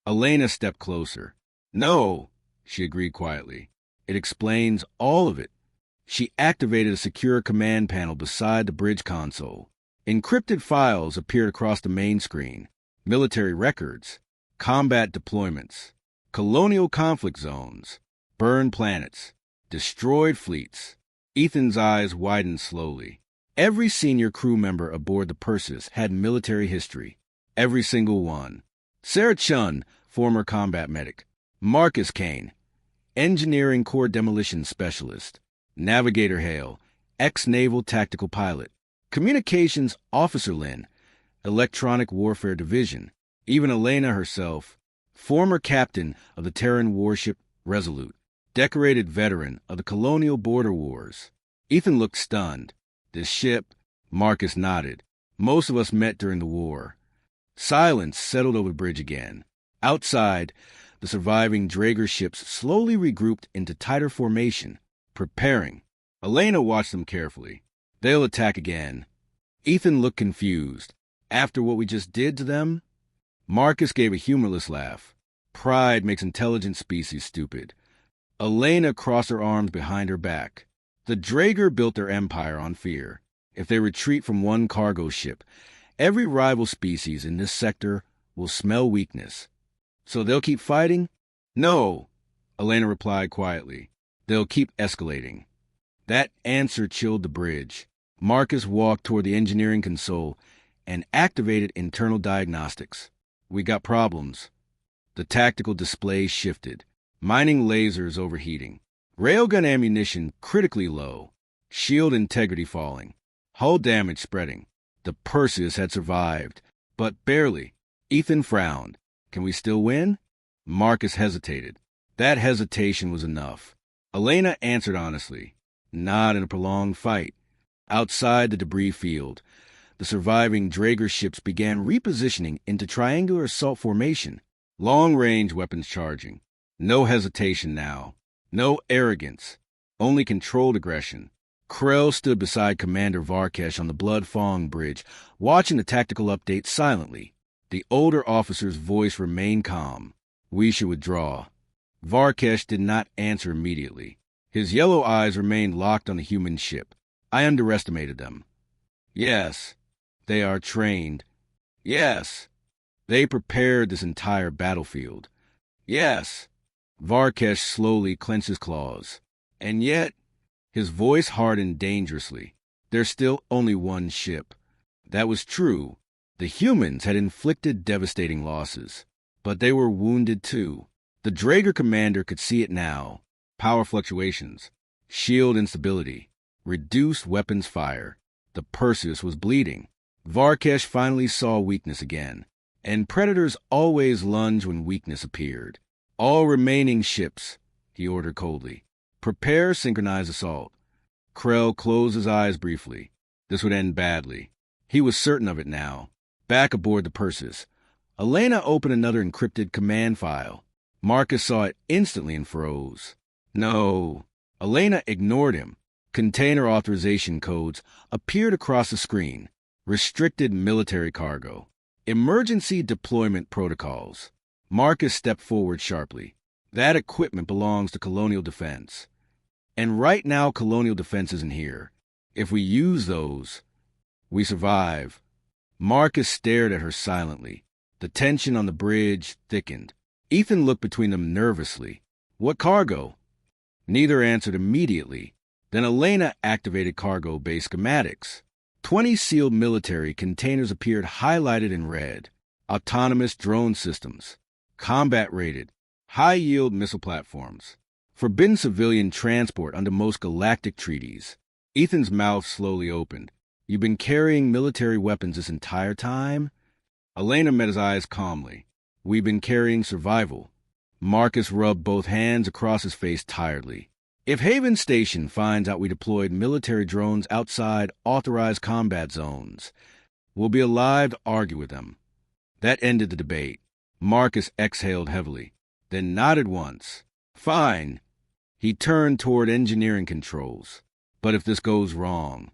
Elena stepped closer. No, she agreed quietly. It explains all of it. She activated a secure command panel beside the bridge console. Encrypted files appeared across the main screen. Military records, combat deployments, colonial conflict zones, burned planets, destroyed fleets. Ethan's eyes widened slowly. Every senior crew member aboard the Perseus had military history. Every single one. Sarah Chun, former combat medic. Marcus Kane, engineering core demolition specialist. Navigator Hale, ex-naval tactical pilot. Communications Officer Lynn, Electronic Warfare Division. Even Elena herself, former captain of the Terran warship Resolute, decorated veteran of the colonial border wars. Ethan looked stunned. This ship, Marcus nodded. Most of us met during the war. Silence settled over the bridge again. Outside, the surviving Draeger ships slowly regrouped into tighter formation, preparing. Elena watched them carefully. They'll attack again. Ethan looked confused. After what we just did to them? Marcus gave a humorless laugh. Pride makes intelligent species stupid. Elena crossed her arms behind her back. The Draeger built their empire on fear. If they retreat from one cargo ship, every rival species in this sector will smell weakness. So they'll keep fighting? No, Elena replied quietly. They'll keep escalating. That answer chilled the bridge. Marcus walked toward the engineering console and activated internal diagnostics. We got problems. The tactical display shifted. Mining lasers overheating. Railgun ammunition critically low. Shield integrity falling. Hull damage spreading. The Perseus had survived, but barely. Ethan frowned. Can we still win? Marcus hesitated. That hesitation was enough. Elena answered honestly. Not in a prolonged fight. Outside the debris field, the surviving Draeger ships began repositioning into triangular assault formation. Long-range weapons charging. No hesitation now. No arrogance. Only controlled aggression. Krell stood beside Commander Varkesh on the Blood Fong Bridge, watching the tactical update silently. The older officer's voice remained calm. We should withdraw. Varkesh did not answer immediately. His yellow eyes remained locked on the human ship. I underestimated them. Yes, they are trained. Yes, they prepared this entire battlefield. Yes. Varkesh slowly clenched his claws. And yet, his voice hardened dangerously. There's still only one ship. That was true. The humans had inflicted devastating losses, but they were wounded too. The Draeger commander could see it now. Power fluctuations, shield instability, reduced weapons fire. The Perseus was bleeding. Varkesh finally saw weakness again, and predators always lunge when weakness appeared. All remaining ships, he ordered coldly. Prepare synchronized assault. Krell closed his eyes briefly. This would end badly. He was certain of it now. Back aboard the Perseus, Elena opened another encrypted command file. Marcus saw it instantly and froze. No. Elena ignored him. Container authorization codes appeared across the screen. Restricted military cargo. Emergency deployment protocols. Marcus stepped forward sharply. That equipment belongs to Colonial Defense. And right now Colonial Defense isn't here. If we use those, we survive. Marcus stared at her silently. The tension on the bridge thickened. Ethan looked between them nervously. What cargo? Neither answered immediately. Then Elena activated cargo-based schematics. 20 sealed military containers appeared highlighted in red. Autonomous drone systems. Combat-rated. High-yield missile platforms. Forbidden civilian transport under most galactic treaties. Ethan's mouth slowly opened. You've been carrying military weapons this entire time? Elena met his eyes calmly. We've been carrying survival. Marcus rubbed both hands across his face tiredly. If Haven Station finds out we deployed military drones outside authorized combat zones, we'll be alive to argue with them. That ended the debate. Marcus exhaled heavily, then nodded once. Fine. He turned toward engineering controls. But if this goes wrong...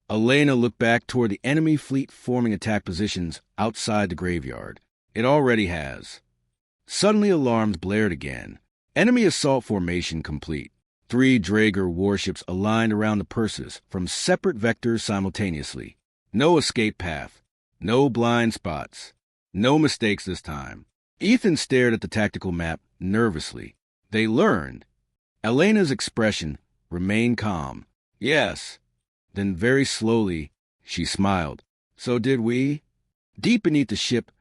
Elena looked back toward the enemy fleet forming attack positions outside the graveyard. It already has. Suddenly alarms blared again. Enemy assault formation complete. 3 Draeger warships aligned around the Perseus from separate vectors simultaneously. No escape path, no blind spots, no mistakes this time. Ethan stared at the tactical map nervously. They learned. Elena's expression remained calm. Yes. Then very slowly, she smiled. So did we? Deep beneath the ship,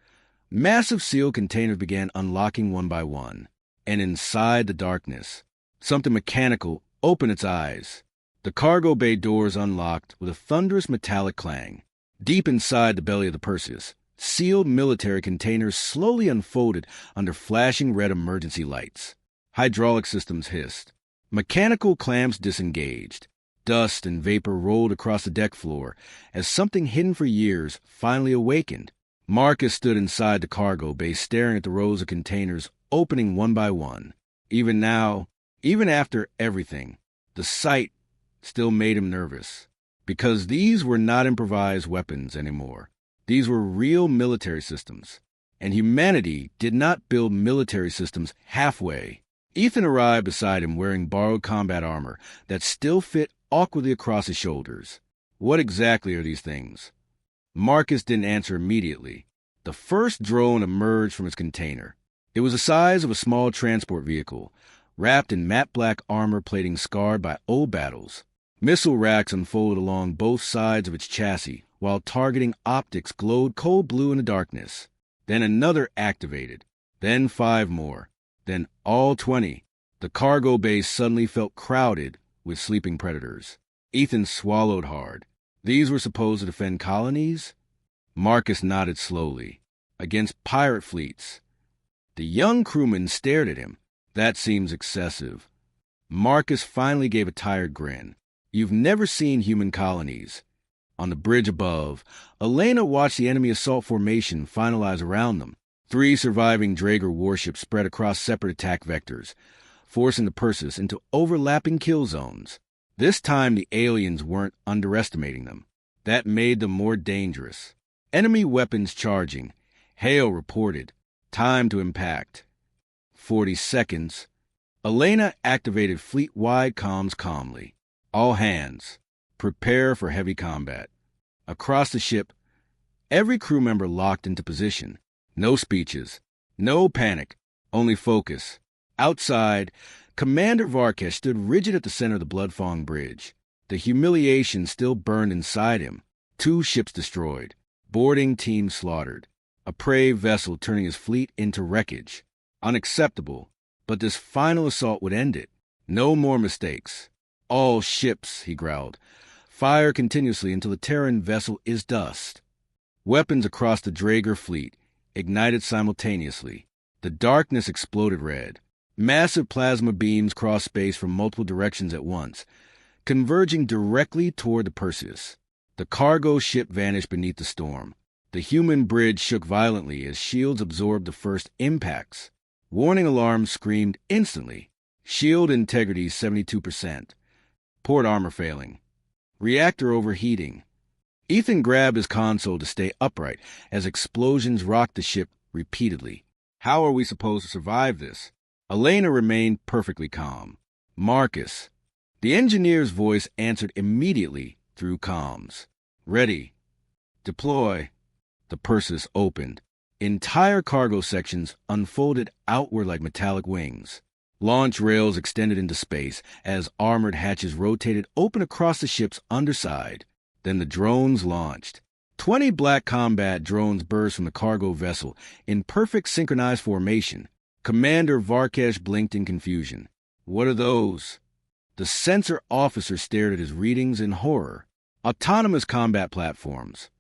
massive sealed containers began unlocking one by one. And inside the darkness, something mechanical opened its eyes. The cargo bay doors unlocked with a thunderous metallic clang. Deep inside the belly of the Perseus, sealed military containers slowly unfolded under flashing red emergency lights. Hydraulic systems hissed. Mechanical clamps disengaged. Dust and vapor rolled across the deck floor as something hidden for years finally awakened. Marcus stood inside the cargo bay staring at the rows of containers opening one by one. Even now, even after everything, the sight still made him nervous. Because these were not improvised weapons anymore. These were real military systems. And humanity did not build military systems halfway. Ethan arrived beside him wearing borrowed combat armor that still fit awkwardly across his shoulders. What exactly are these things? Marcus didn't answer immediately. The first drone emerged from its container. It was the size of a small transport vehicle, wrapped in matte black armor plating scarred by old battles. Missile racks unfolded along both sides of its chassis, while targeting optics glowed cold blue in the darkness. Then another activated. Then 5 more. Then all 20. The cargo bay suddenly felt crowded with sleeping predators. Ethan swallowed hard. These were supposed to defend colonies? Marcus nodded slowly. Against pirate fleets. The young crewman stared at him. That seems excessive. Marcus finally gave a tired grin. You've never seen human colonies. On the bridge above, Elena watched the enemy assault formation finalize around them. 3 surviving Draeger warships spread across separate attack vectors, forcing the Perseus into overlapping kill zones. This time the aliens weren't underestimating them. That made them more dangerous. Enemy weapons charging. Hail reported. Time to impact. 40 seconds. Elena activated fleet-wide comms calmly. All hands, prepare for heavy combat. Across the ship, every crew member locked into position. No speeches, no panic, only focus. Outside, Commander Varkesh stood rigid at the center of the blood-fong bridge. The humiliation still burned inside him. 2 ships destroyed, boarding teams slaughtered. A prey vessel turning his fleet into wreckage. Unacceptable, but this final assault would end it. No more mistakes. All ships, he growled. Fire continuously until the Terran vessel is dust. Weapons across the Draeger fleet ignited simultaneously. The darkness exploded red. Massive plasma beams crossed space from multiple directions at once, converging directly toward the Perseus. The cargo ship vanished beneath the storm. The human bridge shook violently as shields absorbed the first impacts. Warning alarms screamed instantly. Shield integrity 72%. Port armor failing. Reactor overheating. Ethan grabbed his console to stay upright as explosions rocked the ship repeatedly. How are we supposed to survive this? Elena remained perfectly calm. Marcus. The engineer's voice answered immediately through comms. Ready. Deploy. The Perseus opened. Entire cargo sections unfolded outward like metallic wings. Launch rails extended into space as armored hatches rotated open across the ship's underside. Then the drones launched. 20 black combat drones burst from the cargo vessel in perfect synchronized formation. Commander Varkesh blinked in confusion. What are those? The sensor officer stared at his readings in horror. Autonomous combat platforms.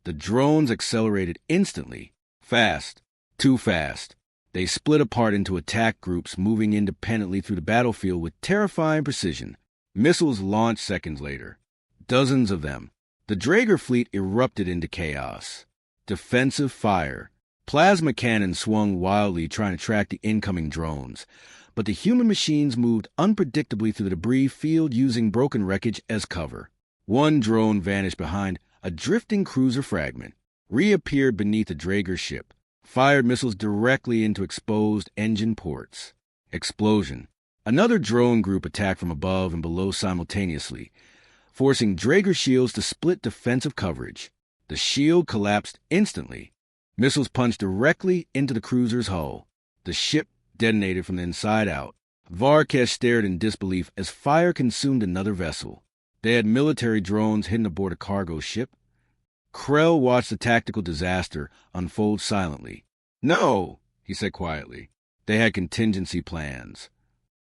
The drones accelerated instantly. Fast. Too fast. They split apart into attack groups moving independently through the battlefield with terrifying precision. Missiles launched seconds later. Dozens of them. The Draeger fleet erupted into chaos. Defensive fire. Plasma cannons swung wildly trying to track the incoming drones. But the human machines moved unpredictably through the debris field using broken wreckage as cover. One drone vanished behind a drifting cruiser fragment, reappeared beneath a Draeger ship, fired missiles directly into exposed engine ports. Explosion. Another drone group attacked from above and below simultaneously, forcing Draeger shields to split defensive coverage. The shield collapsed instantly. Missiles punched directly into the cruiser's hull. The ship detonated from the inside out. Varkesh stared in disbelief as fire consumed another vessel. They had military drones hidden aboard a cargo ship. Krell watched the tactical disaster unfold silently. "No," he said quietly. They had contingency plans.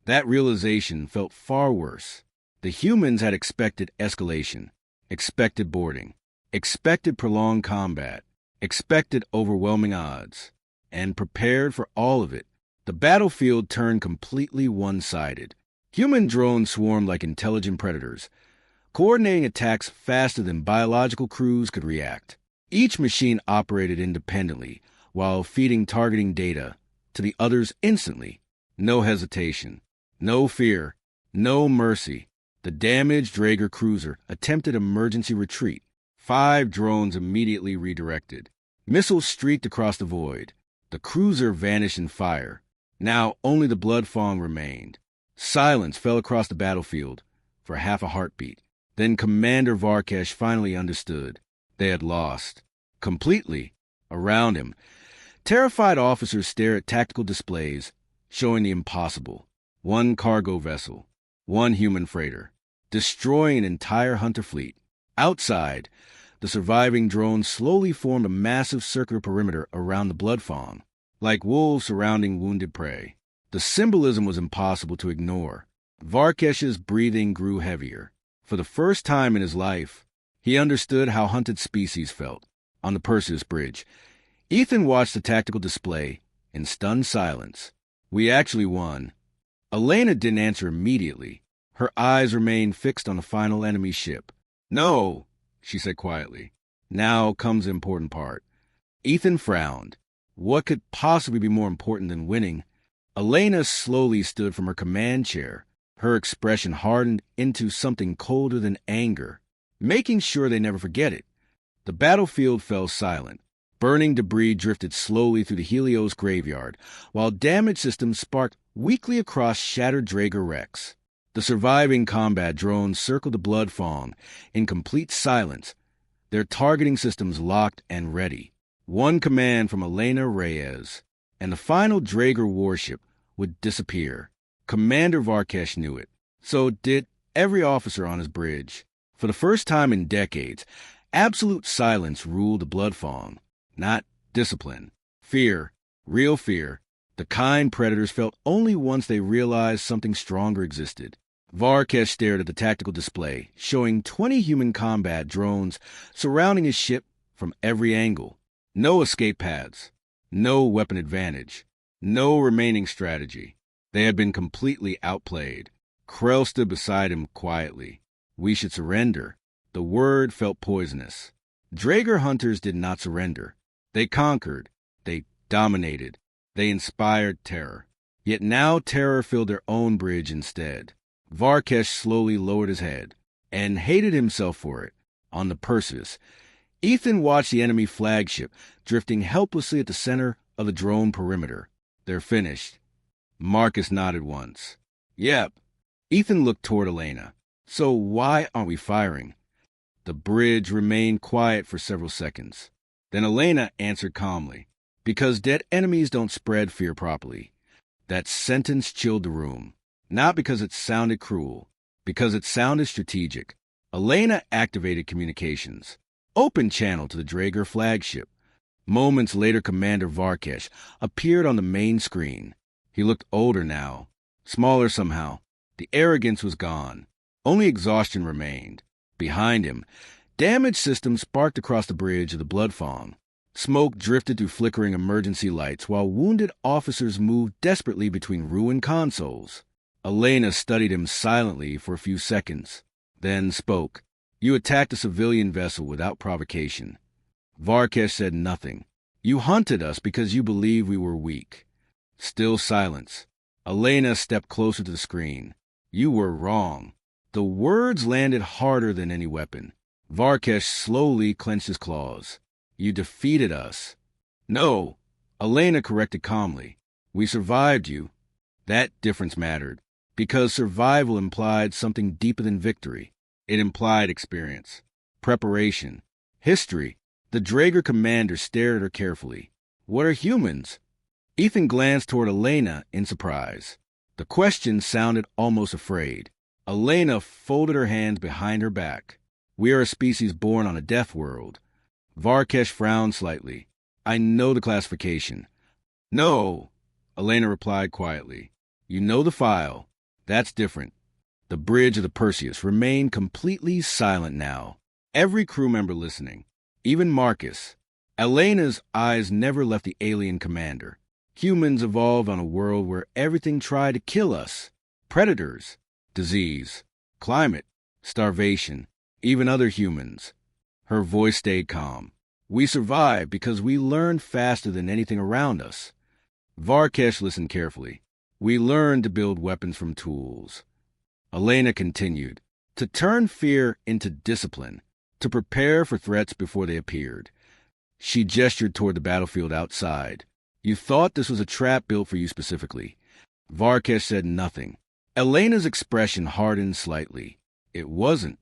That realization felt far worse. The humans had expected escalation, expected boarding, expected prolonged combat, expected overwhelming odds, and prepared for all of it. The battlefield turned completely one-sided. Human drones swarmed like intelligent predators, coordinating attacks faster than biological crews could react. Each machine operated independently while feeding targeting data to the others instantly. No hesitation, no fear, no mercy. The damaged Draeger cruiser attempted emergency retreat. 5 drones immediately redirected. Missiles streaked across the void. The cruiser vanished in fire. Now only the Bloodfang remained. Silence fell across the battlefield for half a heartbeat. Then Commander Varkesh finally understood. They had lost. Completely. Around him, terrified officers stared at tactical displays showing the impossible. 1 cargo vessel, 1 human freighter, destroying an entire hunter fleet. Outside, the surviving drones slowly formed a massive circular perimeter around the Bloodfang, like wolves surrounding wounded prey. The symbolism was impossible to ignore. Varkesh's breathing grew heavier. For the first time in his life, he understood how hunted species felt. On the Perseus bridge, Ethan watched the tactical display in stunned silence. "We actually won." Elena didn't answer immediately. Her eyes remained fixed on the final enemy ship. "No," she said quietly. "Now comes the important part." Ethan frowned. What could possibly be more important than winning? Elena slowly stood from her command chair. Her expression hardened into something colder than anger, making sure they never forget it. The battlefield fell silent. Burning debris drifted slowly through the Helios Graveyard, while damaged systems sparked weakly across shattered Draeger wrecks. The surviving combat drones circled the Bloodfang in complete silence, their targeting systems locked and ready. One command from Elena Reyes, and the final Draeger warship would disappear. Commander Varkesh knew it. So did every officer on his bridge. For the first time in decades, absolute silence ruled the Bloodfang. Not discipline. Fear. Real fear. The kind predators felt only once they realized something stronger existed. Varkesh stared at the tactical display, showing 20 human combat drones surrounding his ship from every angle. No escape paths. No weapon advantage. No remaining strategy. They had been completely outplayed. Krell stood beside him quietly. "We should surrender." The word felt poisonous. Draeger hunters did not surrender. They conquered. They dominated. They inspired terror. Yet now terror filled their own bridge instead. Varkesh slowly lowered his head, and hated himself for it. On the Perseus, Ethan watched the enemy flagship drifting helplessly at the center of the drone perimeter. "They're finished." Marcus nodded once. "Yep." Ethan looked toward Elena. "So why aren't we firing?" The bridge remained quiet for several seconds. Then Elena answered calmly. "Because dead enemies don't spread fear properly." That sentence chilled the room. Not because it sounded cruel, because it sounded strategic. Elena activated communications. Open channel to the Draeger flagship. Moments later, Commander Varkesh appeared on the main screen. He looked older now, smaller somehow. The arrogance was gone. Only exhaustion remained. Behind him, damaged systems sparked across the bridge of the Bloodfang. Smoke drifted through flickering emergency lights while wounded officers moved desperately between ruined consoles. Elena studied him silently for a few seconds, then spoke. "You attacked a civilian vessel without provocation." Varkesh said nothing. "You hunted us because you believed we were weak." Still silence. Elena stepped closer to the screen. "You were wrong." The words landed harder than any weapon. Varkesh slowly clenched his claws. "You defeated us." "No," Elena corrected calmly. "We survived you." That difference mattered. Because survival implied something deeper than victory. It implied experience, preparation, history. The Draeger commander stared at her carefully. What are humans? Ethan glanced toward Elena in surprise. The question sounded almost afraid. Elena folded her hands behind her back. We are a species born on a death world. Varkesh frowned slightly. I know the classification. No, Elena replied quietly. You know the file. That's different. The bridge of the Perseus remained completely silent now. Every crew member listening, even Marcus. Elena's eyes never left the alien commander. Humans evolved on a world where everything tried to kill us. Predators, disease, climate, starvation, even other humans. Her voice stayed calm. We survived because we learned faster than anything around us. Varkesh listened carefully. We learned to build weapons from tools. Elena continued, to turn fear into discipline, to prepare for threats before they appeared. She gestured toward the battlefield outside. You thought this was a trap built for you specifically. Varkesh said nothing. Elena's expression hardened slightly. It wasn't.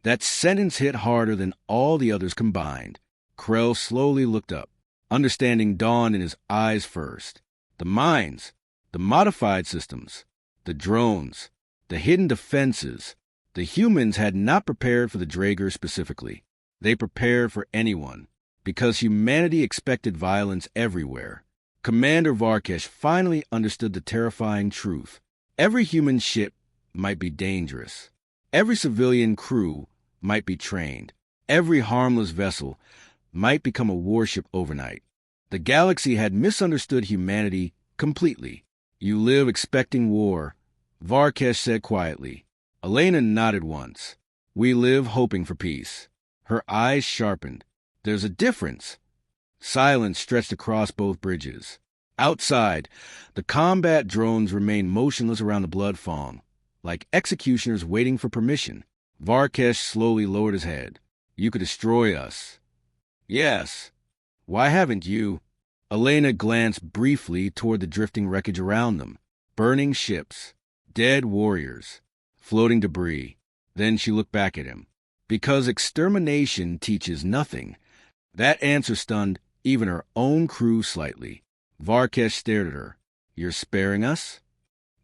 That sentence hit harder than all the others combined. Krell slowly looked up. Understanding dawned in his eyes first. The mines, the modified systems, the drones, the hidden defenses. The humans had not prepared for the Draeger specifically. They prepared for anyone, because humanity expected violence everywhere. Commander Varkesh finally understood the terrifying truth. Every human ship might be dangerous. Every civilian crew might be trained. Every harmless vessel might become a warship overnight. The galaxy had misunderstood humanity completely. You live expecting war, Varkesh said quietly. Elena nodded once. We live hoping for peace. Her eyes sharpened. There's a difference. Silence stretched across both bridges. Outside, the combat drones remained motionless around the blood fawn, like executioners waiting for permission. Varkesh slowly lowered his head. You could destroy us. Yes. Why haven't you? Elena glanced briefly toward the drifting wreckage around them. Burning ships, dead warriors, floating debris. Then she looked back at him. Because extermination teaches nothing. That answer stunned even her own crew slightly. Varkesh stared at her. You're sparing us?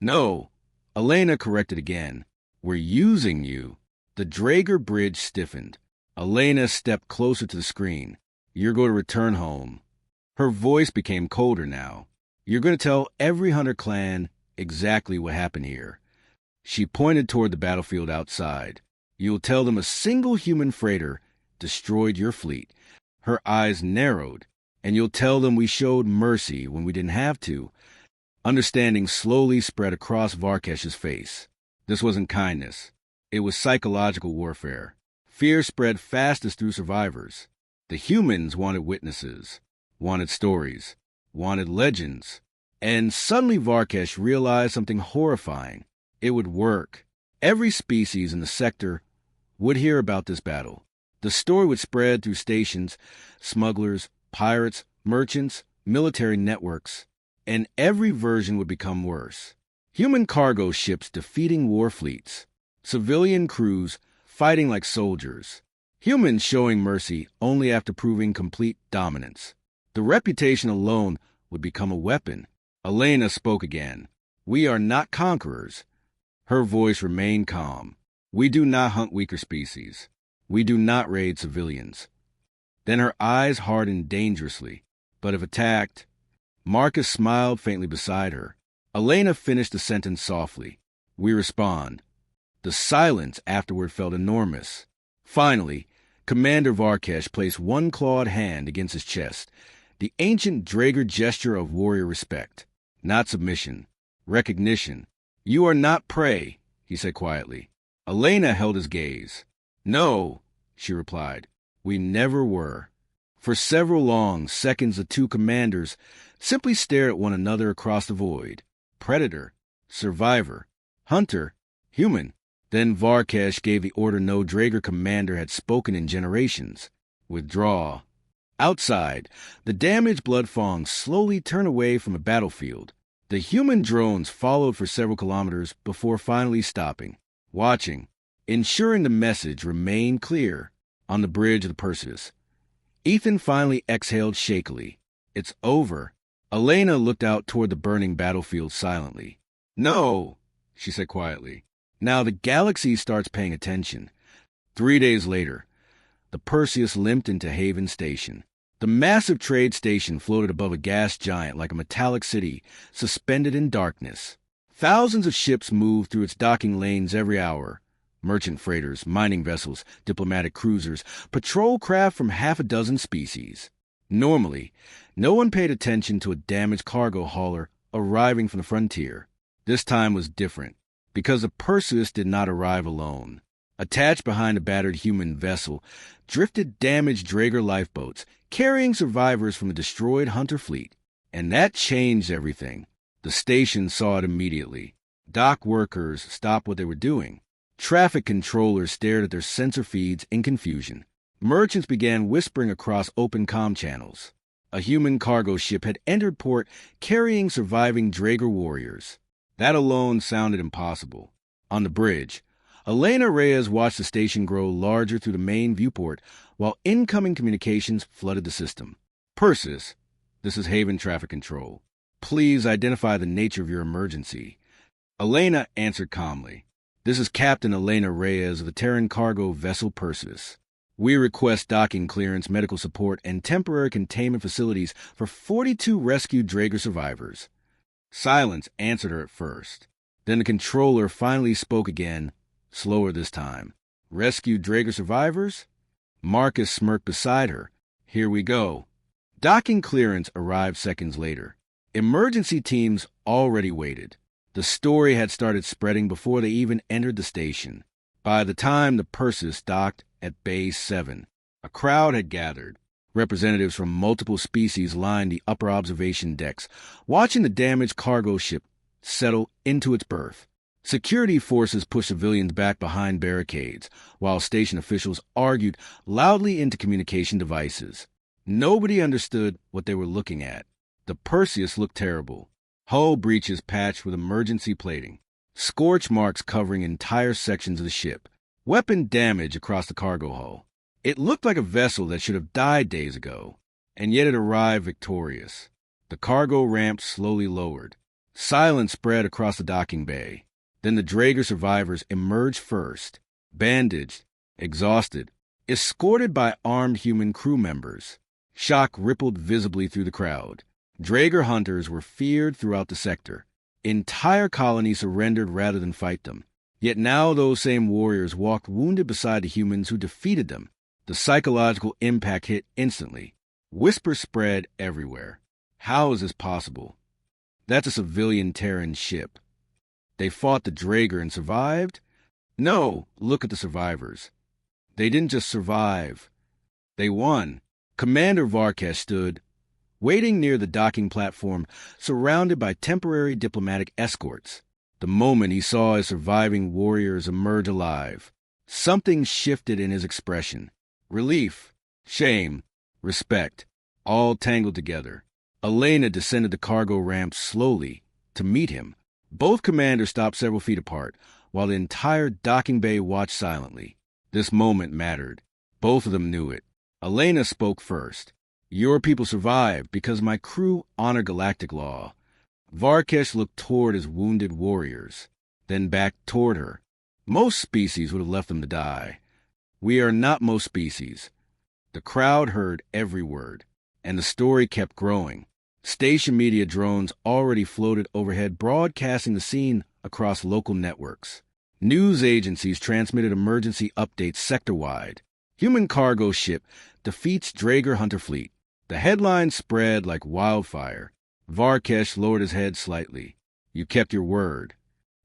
No. Elena corrected again. We're using you. The Draeger bridge stiffened. Elena stepped closer to the screen. You're going to return home. Her voice became colder now. You're going to tell every Hunter clan exactly what happened here. She pointed toward the battlefield outside. You'll tell them a single human freighter destroyed your fleet. Her eyes narrowed. And you'll tell them we showed mercy when we didn't have to. Understanding slowly spread across Varkesh's face. This wasn't kindness. It was psychological warfare. Fear spread fastest through survivors. The humans wanted witnesses, wanted stories, wanted legends. And suddenly Varkesh realized something horrifying. It would work. Every species in the sector would hear about this battle. The story would spread through stations, smugglers, pirates, merchants, military networks, and every version would become worse. Human cargo ships defeating war fleets, civilian crews fighting like soldiers, humans showing mercy only after proving complete dominance. The reputation alone would become a weapon. Elena spoke again. We are not conquerors. Her voice remained calm. We do not hunt weaker species. We do not raid civilians. Then her eyes hardened dangerously. But if attacked, Marcus smiled faintly beside her. Elena finished the sentence softly. We respond. The silence afterward felt enormous. Finally, Commander Varkesh placed one clawed hand against his chest, the ancient Draeger gesture of warrior respect. Not submission. Recognition. You are not prey, he said quietly. Elena held his gaze. No, she replied. We never were. For several long seconds the two commanders simply stared at one another across the void. Predator, survivor, hunter, human. Then Varkesh gave the order no Draeger commander had spoken in generations. Withdraw. Outside, the damaged blood fawn slowly turned away from the battlefield. The human drones followed for several kilometers before finally stopping, watching, ensuring the message remained clear on the bridge of the Perseus. Ethan finally exhaled shakily. It's over. Elena looked out toward the burning battlefield silently. No, she said quietly. Now the galaxy starts paying attention. 3 days later, the Perseus limped into Haven Station. The massive trade station floated above a gas giant like a metallic city, suspended in darkness. Thousands of ships moved through its docking lanes every hour. Merchant freighters, mining vessels, diplomatic cruisers, patrol craft from half a dozen species. Normally, no one paid attention to a damaged cargo hauler arriving from the frontier. This time was different, because the Perseus did not arrive alone. Attached behind a battered human vessel, drifted damaged Draeger lifeboats, carrying survivors from a destroyed hunter fleet. And that changed everything. The station saw it immediately. Dock workers stopped what they were doing. Traffic controllers stared at their sensor feeds in confusion. Merchants began whispering across open comm channels. A human cargo ship had entered port carrying surviving Draeger warriors. That alone sounded impossible. On the bridge, Elena Reyes watched the station grow larger through the main viewport while incoming communications flooded the system. Perseus, this is Haven Traffic Control. Please identify the nature of your emergency. Elena answered calmly. This is Captain Elena Reyes of the Terran cargo vessel Perseus. We request docking clearance, medical support, and temporary containment facilities for 42 rescued Draeger survivors. Silence answered her at first. Then the controller finally spoke again, slower this time. Rescued Draeger survivors? Marcus smirked beside her. Here we go. Docking clearance arrived seconds later. Emergency teams already waited. The story had started spreading before they even entered the station. By the time the Perseus docked at Bay 7, a crowd had gathered. Representatives from multiple species lined the upper observation decks, watching the damaged cargo ship settle into its berth. Security forces pushed civilians back behind barricades, while station officials argued loudly into communication devices. Nobody understood what they were looking at. The Perseus looked terrible. Hull breaches patched with emergency plating. Scorch marks covering entire sections of the ship. Weapon damage across the cargo hull. It looked like a vessel that should have died days ago, and yet it arrived victorious. The cargo ramp slowly lowered. Silence spread across the docking bay. Then the Draeger survivors emerged first, bandaged, exhausted, escorted by armed human crew members. Shock rippled visibly through the crowd. Draeger hunters were feared throughout the sector. Entire colonies surrendered rather than fight them. Yet now those same warriors walked wounded beside the humans who defeated them. The psychological impact hit instantly. Whispers spread everywhere. How is this possible? That's a civilian Terran ship. They fought the Draeger and survived? No, look at the survivors. They didn't just survive. They won. Commander Varkesh stood, waiting near the docking platform, surrounded by temporary diplomatic escorts. The moment he saw his surviving warriors emerge alive, something shifted in his expression. Relief, shame, respect, all tangled together. Elena descended the cargo ramp slowly to meet him. Both commanders stopped several feet apart, while the entire docking bay watched silently. This moment mattered. Both of them knew it. Elena spoke first. Your people survived because my crew honor galactic law. Varkesh looked toward his wounded warriors, then back toward her. Most species would have left them to die. We are not most species. The crowd heard every word, and the story kept growing. Station media drones already floated overhead, broadcasting the scene across local networks. News agencies transmitted emergency updates sector-wide. Human cargo ship defeats Draeger hunter fleet. The headlines spread like wildfire. Varkesh lowered his head slightly. You kept your word.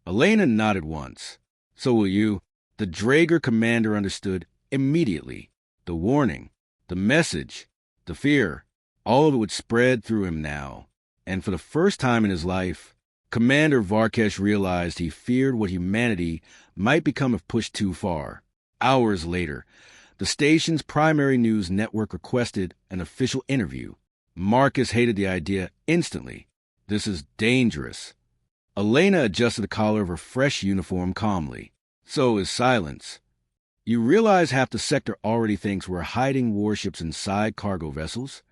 Elena nodded once. So will you. The Draeger commander understood immediately. The warning, the message, the fear, all of it would spread through him now. And for the first time in his life, Commander Varkesh realized he feared what humanity might become if pushed too far. Hours later, the station's primary news network requested an official interview. Marcus hated the idea instantly. This is dangerous. Elena adjusted the collar of her fresh uniform calmly. So is silence. You realize half the sector already thinks we're hiding warships inside cargo vessels?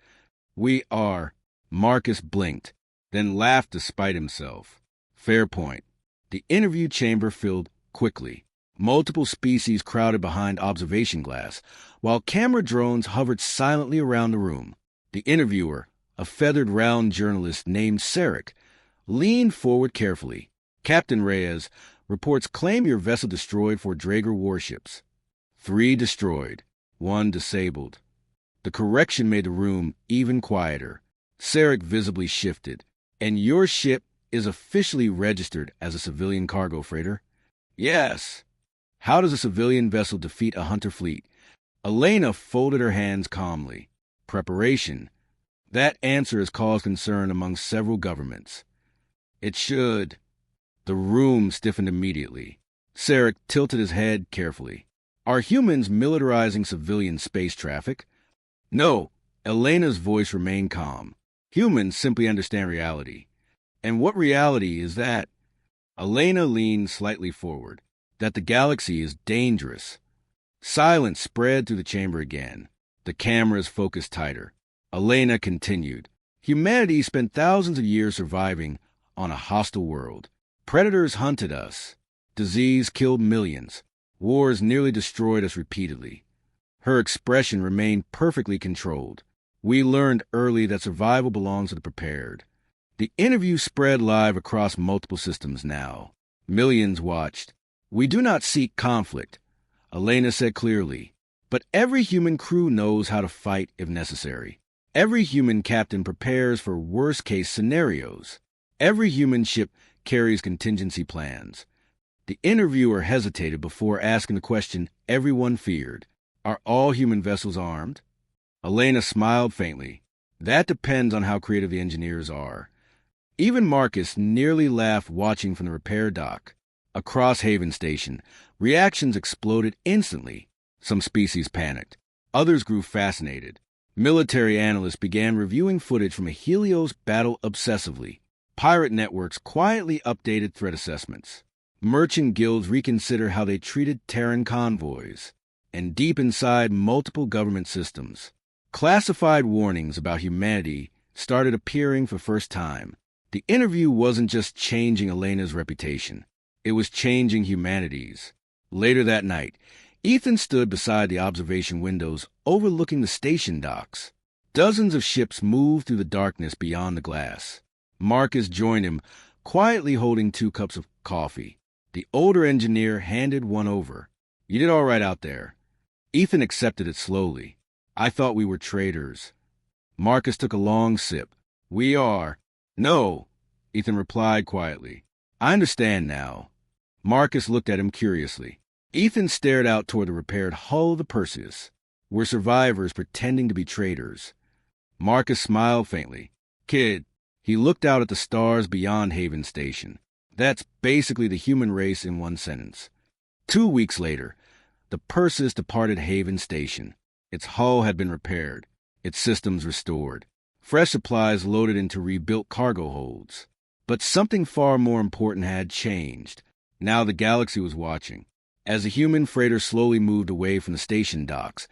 We are. Marcus blinked, then laughed despite himself. Fair point. The interview chamber filled quickly. Multiple species crowded behind observation glass, while camera drones hovered silently around the room. The interviewer, a feathered round journalist named Sarek, leaned forward carefully. Captain Reyes, reports claim your vessel destroyed 4 Draeger warships. 3 destroyed, 1 disabled. The correction made the room even quieter. Sarek visibly shifted. And your ship is officially registered as a civilian cargo freighter? Yes. How does a civilian vessel defeat a hunter fleet? Elena folded her hands calmly. Preparation. That answer has caused concern among several governments. It should. The room stiffened immediately. Sarek tilted his head carefully. Are humans militarizing civilian space traffic? No. Elena's voice remained calm. Humans simply understand reality. And what reality is that? Elena leaned slightly forward. That the galaxy is dangerous. Silence spread through the chamber again. The cameras focused tighter. Elena continued. Humanity spent thousands of years surviving on a hostile world. Predators hunted us. Disease killed millions. Wars nearly destroyed us repeatedly. Her expression remained perfectly controlled. We learned early that survival belongs to the prepared. The interview spread live across multiple systems now. Millions watched. We do not seek conflict, Elena said clearly, but every human crew knows how to fight if necessary. Every human captain prepares for worst-case scenarios. Every human ship carries contingency plans. The interviewer hesitated before asking the question everyone feared. Are all human vessels armed? Elena smiled faintly. That depends on how creative the engineers are. Even Marcus nearly laughed watching from the repair dock. Across Haven Station, reactions exploded instantly. Some species panicked. Others grew fascinated. Military analysts began reviewing footage from a Helios battle obsessively. Pirate networks quietly updated threat assessments. Merchant guilds reconsidered how they treated Terran convoys. And deep inside multiple government systems, classified warnings about humanity started appearing for first time. The interview wasn't just changing Elena's reputation. It was changing humanity's. Later that night, Ethan stood beside the observation windows overlooking the station docks. Dozens of ships moved through the darkness beyond the glass. Marcus joined him, quietly holding 2 cups of coffee. The older engineer handed one over. You did all right out there. Ethan accepted it slowly. I thought we were traitors. Marcus took a long sip. We are. No, Ethan replied quietly. I understand now. Marcus looked at him curiously. Ethan stared out toward the repaired hull of the Perseus. We're survivors pretending to be traitors. Marcus smiled faintly. Kid, he looked out at the stars beyond Haven Station. That's basically the human race in one sentence. 2 weeks later, the Perseus departed Haven Station. Its hull had been repaired, its systems restored, fresh supplies loaded into rebuilt cargo holds. But something far more important had changed. Now the galaxy was watching. As the human freighter slowly moved away from the station docks,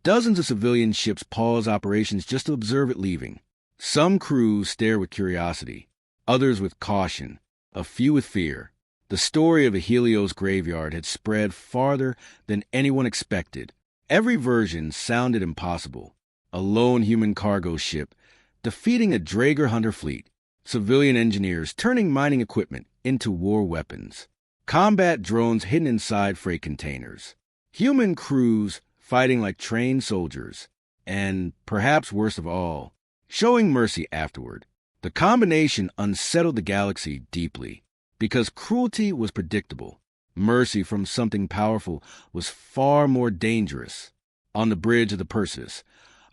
dozens of civilian ships paused operations just to observe it leaving. Some crews stared with curiosity, others with caution, a few with fear. The story of the Helios Graveyard had spread farther than anyone expected. Every version sounded impossible. A lone human cargo ship defeating a Draeger hunter fleet, civilian engineers turning mining equipment into war weapons, combat drones hidden inside freight containers, human crews fighting like trained soldiers, and, perhaps worst of all, showing mercy afterward. The combination unsettled the galaxy deeply, because cruelty was predictable. Mercy from something powerful was far more dangerous. On the bridge of the Perseus,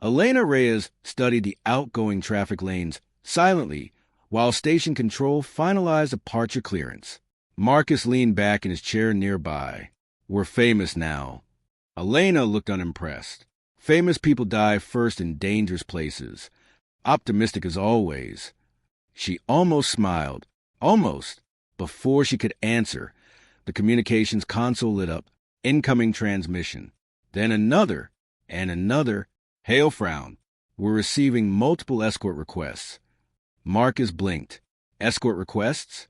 Elena Reyes studied the outgoing traffic lanes silently while station control finalized departure clearance. Marcus leaned back in his chair nearby. We're famous now. Elena looked unimpressed. Famous people die first in dangerous places. Optimistic as always. She almost smiled. Almost. Before she could answer, the communications console lit up. Incoming transmission. Then another, and another. Hale frowned. We're receiving multiple escort requests. Marcus blinked. Escort requests?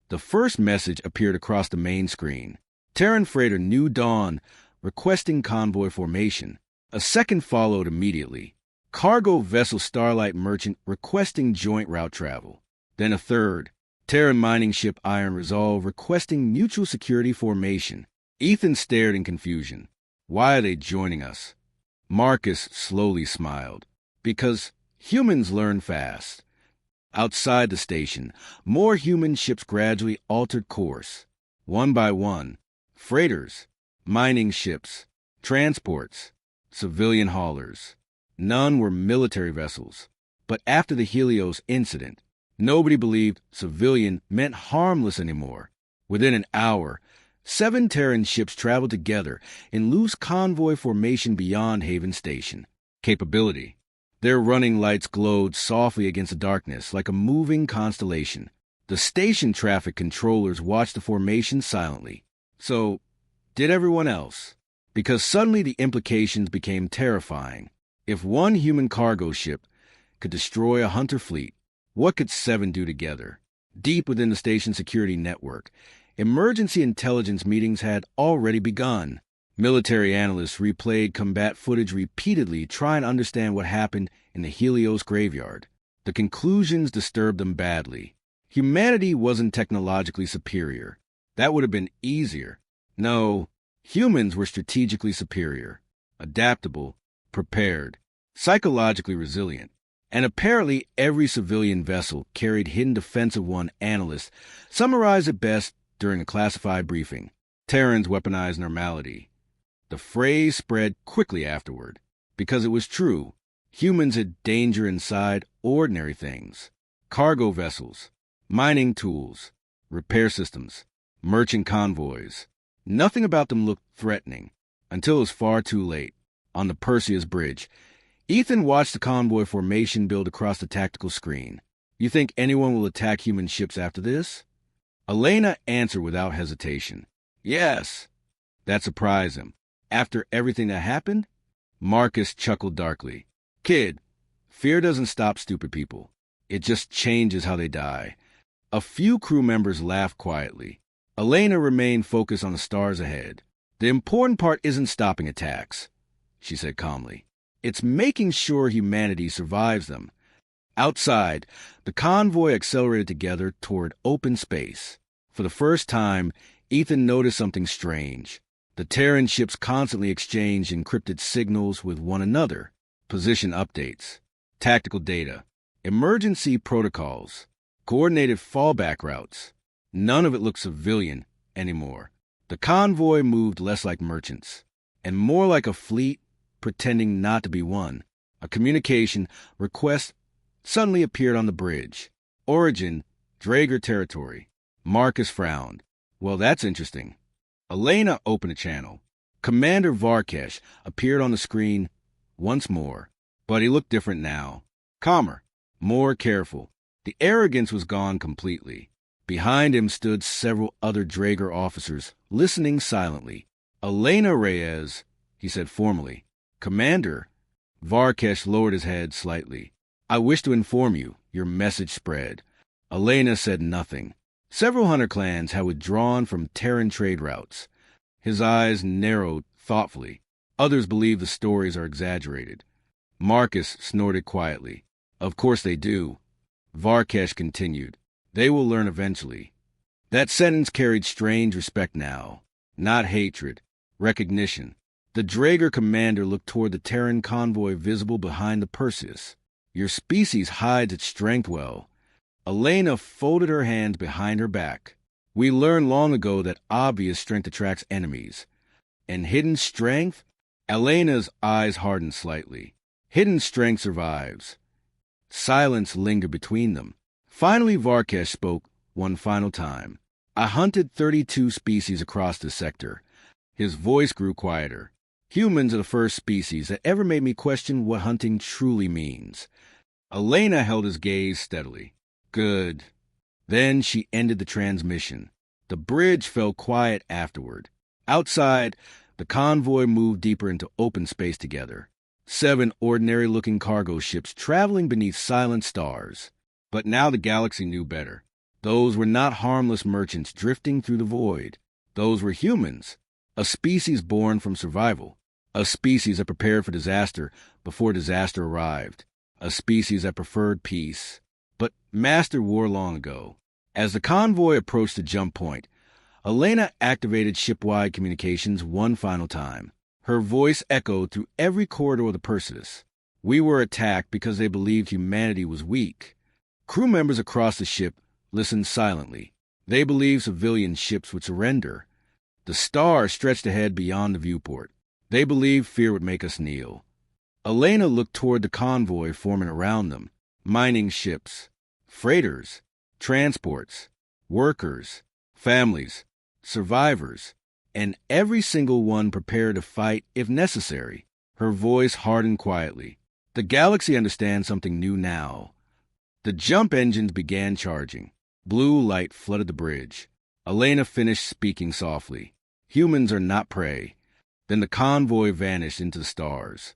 The first message appeared across the main screen. Terran freighter New Dawn requesting convoy formation. A second followed immediately. Cargo vessel Starlight Merchant requesting joint route travel. Then a third. Terran mining ship Iron Resolve requesting mutual security formation. Ethan stared in confusion. Why are they joining us? Marcus slowly smiled. Because humans learn fast. Outside the station, more human ships gradually altered course. One by one. Freighters, mining ships, transports, civilian haulers. None were military vessels. But after the Helios incident, nobody believed civilian meant harmless anymore. Within an hour, 7 Terran ships traveled together in loose convoy formation beyond Haven Station. Capability. Their running lights glowed softly against the darkness like a moving constellation. The station traffic controllers watched the formation silently. So, did everyone else? Because suddenly the implications became terrifying. If one human cargo ship could destroy a hunter fleet, what could 7 do together? Deep within the station security network, emergency intelligence meetings had already begun. Military analysts replayed combat footage repeatedly, trying to understand what happened in the Helios Graveyard. The conclusions disturbed them badly. Humanity wasn't technologically superior. That would have been easier. No, humans were strategically superior, adaptable, prepared, psychologically resilient. And apparently every civilian vessel carried hidden defensive one analysts summarized it best during a classified briefing. Terrans weaponized normality. The phrase spread quickly afterward, because it was true. Humans had danger inside ordinary things. Cargo vessels, mining tools, repair systems, merchant convoys. Nothing about them looked threatening, until it was far too late. On the Perseus bridge, Ethan watched the convoy formation build across the tactical screen. You think anyone will attack human ships after this? Elena answered without hesitation. Yes. That surprised him. After everything that happened? Marcus chuckled darkly. Kid, fear doesn't stop stupid people. It just changes how they die. A few crew members laughed quietly. Elena remained focused on the stars ahead. The important part isn't stopping attacks, she said calmly. It's making sure humanity survives them. Outside, the convoy accelerated together toward open space. For the first time, Ethan noticed something strange. The Terran ships constantly exchanged encrypted signals with one another. Position updates, tactical data, emergency protocols, coordinated fallback routes. None of it looked civilian anymore. The convoy moved less like merchants, and more like a fleet pretending not to be one. A communication request suddenly appeared on the bridge. Origin, Draeger territory. Marcus frowned. Well, that's interesting. Elena opened a channel. Commander Varkesh appeared on the screen once more, but he looked different now. Calmer, more careful. The arrogance was gone completely. Behind him stood several other Draeger officers, listening silently. Elena Reyes, he said formally. Commander. Varkesh lowered his head slightly. I wish to inform you, your message spread. Elena said nothing. Several hunter clans had withdrawn from Terran trade routes. His eyes narrowed thoughtfully. Others believe the stories are exaggerated. Marcus snorted quietly. Of course they do. Varkesh continued. They will learn eventually. That sentence carried strange respect now. Not hatred. Recognition. The Draeger commander looked toward the Terran convoy visible behind the Perseus. Your species hides its strength well. Elena folded her hands behind her back. We learned long ago that obvious strength attracts enemies. And hidden strength? Elena's eyes hardened slightly. Hidden strength survives. Silence lingered between them. Finally, Varkesh spoke one final time. I hunted 32 species across this sector. His voice grew quieter. Humans are the first species that ever made me question what hunting truly means. Elena held his gaze steadily. Good. Then she ended the transmission. The bridge fell quiet afterward. Outside, the convoy moved deeper into open space together. 7 ordinary-looking cargo ships traveling beneath silent stars. But now the galaxy knew better. Those were not harmless merchants drifting through the void. Those were humans, a species born from survival, a species that prepared for disaster before disaster arrived, a species that preferred peace, but mastered war long ago. As the convoy approached the jump point, Elena activated ship-wide communications one final time. Her voice echoed through every corridor of the Perseus. We were attacked because they believed humanity was weak. Crew members across the ship listened silently. They believed civilian ships would surrender. The stars stretched ahead beyond the viewport. They believed fear would make us kneel. Elena looked toward the convoy forming around them. Mining ships, freighters, transports, workers, families, survivors, and every single one prepared to fight if necessary. Her voice hardened quietly. The galaxy understands something new now. The jump engines began charging. Blue light flooded the bridge. Elena finished speaking softly. Humans are not prey. Then the convoy vanished into the stars.